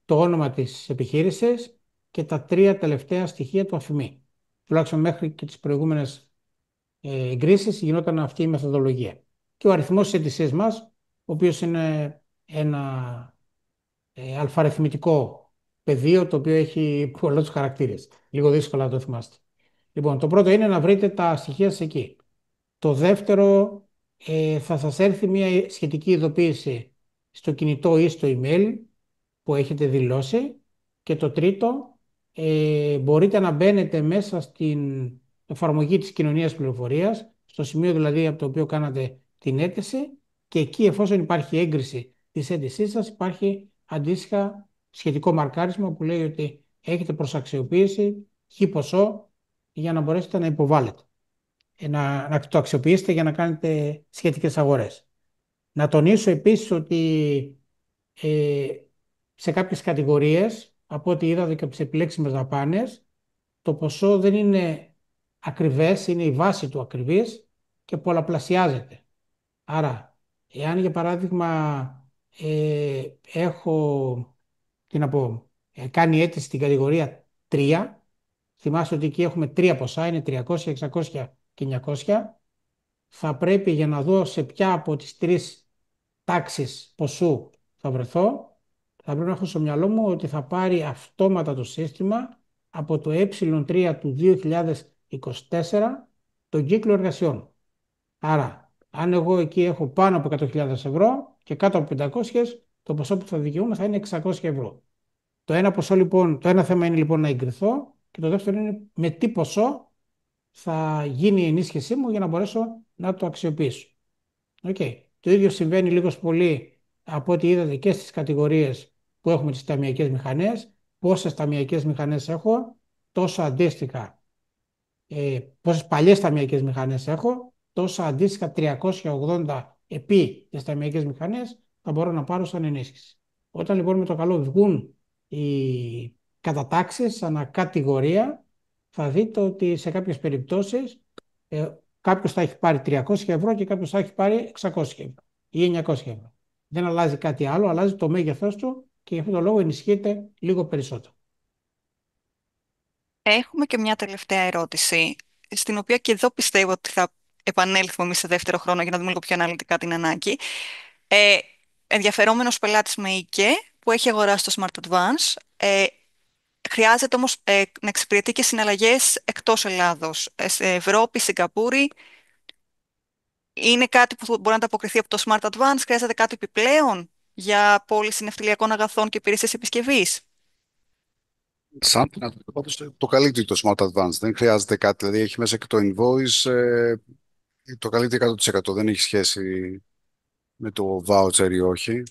το όνομα της επιχείρησης και τα τρία τελευταία στοιχεία του αφημί. Τουλάχιστον μέχρι και τις προηγούμενες εγκρίσεις γινόταν αυτή η μεθοδολογία. Και ο αριθμός της αίτησής μας, ο οποίος είναι ένα αλφαριθμητικό πεδίο, το οποίο έχει πολλούς χαρακτήρες. Λίγο δύσκολα να το θυμάστε. Λοιπόν, το πρώτο είναι να βρείτε τα στοιχεία σας εκεί. Το δεύτερο, θα σας έρθει μια σχετική ειδοποίηση στο κινητό ή στο email που έχετε δηλώσει. Και το τρίτο, μπορείτε να μπαίνετε μέσα στην εφαρμογή της κοινωνίας πληροφορίας, στο σημείο δηλαδή από το οποίο κάνατε την αίτηση, και εκεί, εφόσον υπάρχει έγκριση της αίτησής σας, υπάρχει αντίστοιχα σχετικό μαρκάρισμα που λέει ότι έχετε προς αξιοποίηση χι ποσό για να μπορέσετε να υποβάλλετε. Να το αξιοποιήσετε για να κάνετε σχετικές αγορές. Να τονίσω επίσης ότι σε κάποιες κατηγορίες, από ό,τι είδατε και από τις επιλέξιμες δαπάνες, το ποσό δεν είναι ακριβές, είναι η βάση του ακριβής και πολλαπλασιάζεται. Άρα, εάν για παράδειγμα έχω, τι να πω, κάνει αίτηση στην κατηγορία 3, θυμάστε ότι εκεί έχουμε τρία ποσά, είναι 300, 600 και 900, θα πρέπει για να δω σε ποια από τις τρεις τάξεις ποσού θα βρεθώ, θα πρέπει να έχω στο μυαλό μου ότι θα πάρει αυτόματα το σύστημα από το ε3 του 2024 τον κύκλο εργασιών. Άρα, αν εγώ εκεί έχω πάνω από 100.000 ευρώ και κάτω από 500, το ποσό που θα δικαιούμαι θα είναι 600 ευρώ. Το ένα ποσό λοιπόν, το ένα θέμα είναι λοιπόν να εγκριθώ και το δεύτερο είναι με τι ποσό θα γίνει η ενίσχυσή μου για να μπορέσω να το αξιοποιήσω. Okay. Το ίδιο συμβαίνει λίγο πολύ από ό,τι είδατε και στις κατηγορίες που έχουμε τις ταμιακές μηχανές. Πόσες ταμιακές μηχανές έχω, τόσο αντίστοιχα πόσες παλιές ταμιακές μηχανές έχω τόσα αντίστοιχα 380 επί τις ταμιακές μηχανές θα μπορώ να πάρω σαν ενίσχυση. Όταν λοιπόν με το καλό βγουν οι κατατάξεις ανά κατηγορία, θα δείτε ότι σε κάποιες περιπτώσεις κάποιος θα έχει πάρει 300 ευρώ και κάποιος θα έχει πάρει 600 ευρώ ή 900 ευρώ. Δεν αλλάζει κάτι άλλο, αλλάζει το μέγεθός του και γι' αυτόν τον λόγο ενισχύεται λίγο περισσότερο. Έχουμε και μια τελευταία ερώτηση, στην οποία και εδώ πιστεύω ότι θα επανέλθουμε εμείς σε δεύτερο χρόνο για να δούμε λίγο πιο αναλυτικά την ανάγκη. Ε, Ενδιαφερόμενος πελάτης με ΙΚΕ που έχει αγοράσει το Smart Advance, χρειάζεται όμως να εξυπηρετεί και συναλλαγές εκτός Ελλάδος, σε Ευρώπη, Σιγκαπούρη. Είναι κάτι που μπορεί να ανταποκριθεί από το Smart Advance, χρειάζεται κάτι επιπλέον για πώληση ναυτιλιακών αγαθών και υπηρεσίες επισκευής. Σαν πάντως το καλύπτει το Smart Advance. Δεν χρειάζεται κάτι. Δηλαδή έχει μέσα και το invoice. Το καλύπτει 100%. Δεν έχει σχέση με το voucher ή όχι.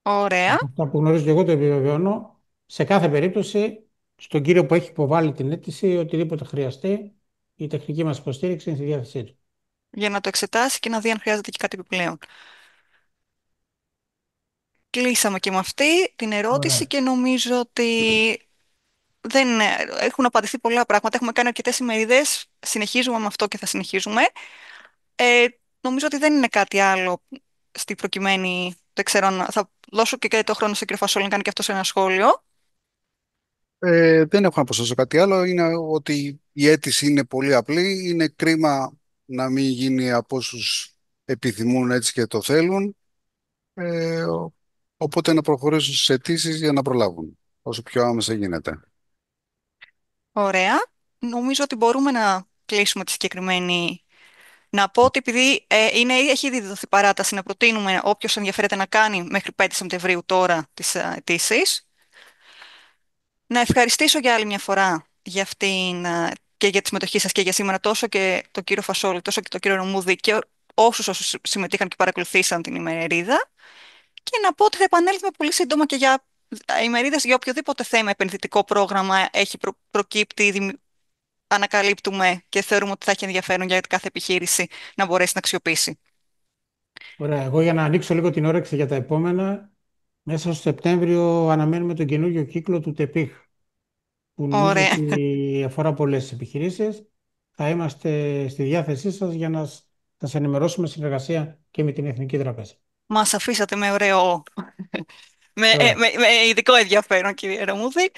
Ωραία. Αυτό που γνωρίζω και εγώ το επιβεβαιώνω. Σε κάθε περίπτωση, στον κύριο που έχει υποβάλει την αίτηση, οτιδήποτε χρειαστεί, η τεχνική μας υποστήριξη είναι στη διάθεσή του. Για να το εξετάσει και να δει αν χρειάζεται και κάτι επιπλέον. Κλείσαμε και με αυτή την ερώτηση Ωραία. και νομίζω ότι δεν έχουν απαντηθεί πολλά πράγματα. Έχουμε κάνει αρκετές ημερίδες, συνεχίζουμε με αυτό και θα συνεχίζουμε. Ε, Νομίζω ότι δεν είναι κάτι άλλο στη προκειμένη, δεν ξέρω, θα δώσω και το χρόνο στον κύριο Φασόλη να κάνει και αυτό ένα σχόλιο. Δεν έχω να προσθέσω κάτι άλλο. Είναι ότι η αίτηση είναι πολύ απλή. Είναι κρίμα να μην γίνει από όσους επιθυμούν έτσι και το θέλουν. Ε, οπότε να προχωρήσουν στις αιτήσεις για να προλάβουν όσο πιο άμεσα γίνεται. Ωραία. Νομίζω ότι μπορούμε να κλείσουμε τη συγκεκριμένη. Να πω ότι επειδή έχει ήδη δοθεί παράταση να προτείνουμε όποιος ενδιαφέρεται να κάνει μέχρι 5 Σεπτεμβρίου τώρα τις αιτήσεις. Να ευχαριστήσω για άλλη μια φορά για αυτήν και για τη συμμετοχή σας και για σήμερα τόσο και τον κύριο Φασόλη, τόσο και τον κύριο Ρωμούδη και όσους συμμετείχαν και παρακολουθήσαν την ημερίδα. Και να πω ότι θα επανέλθουμε πολύ σύντομα και για ημερίδες για οποιοδήποτε θέμα επενδυτικό πρόγραμμα έχει προκύπτει, ανακαλύπτουμε και θεωρούμε ότι θα έχει ενδιαφέρον για κάθε επιχείρηση να μπορέσει να αξιοποιήσει. Ωραία. Εγώ για να ανοίξω λίγο την όρεξη για τα επόμενα, μέσα στο Σεπτέμβριο αναμένουμε τον καινούριο κύκλο του ΤΕΠΙΧ, που νομίζω Ωραία. ότι αφορά πολλές επιχειρήσεις. Θα είμαστε στη διάθεσή σας για να σας ενημερώσουμε συνεργασία και με την Εθνική Τραπέζα. Μας αφήσατε με ωραίο, Ωραία. με ειδικό ενδιαφέρον, κύριε Ρωμούδη.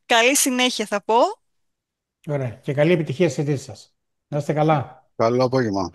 Καλή συνέχεια θα πω. Ωραία. Και καλή επιτυχία στις αιτήσεις σας. Να είστε καλά. Καλό απόγευμα.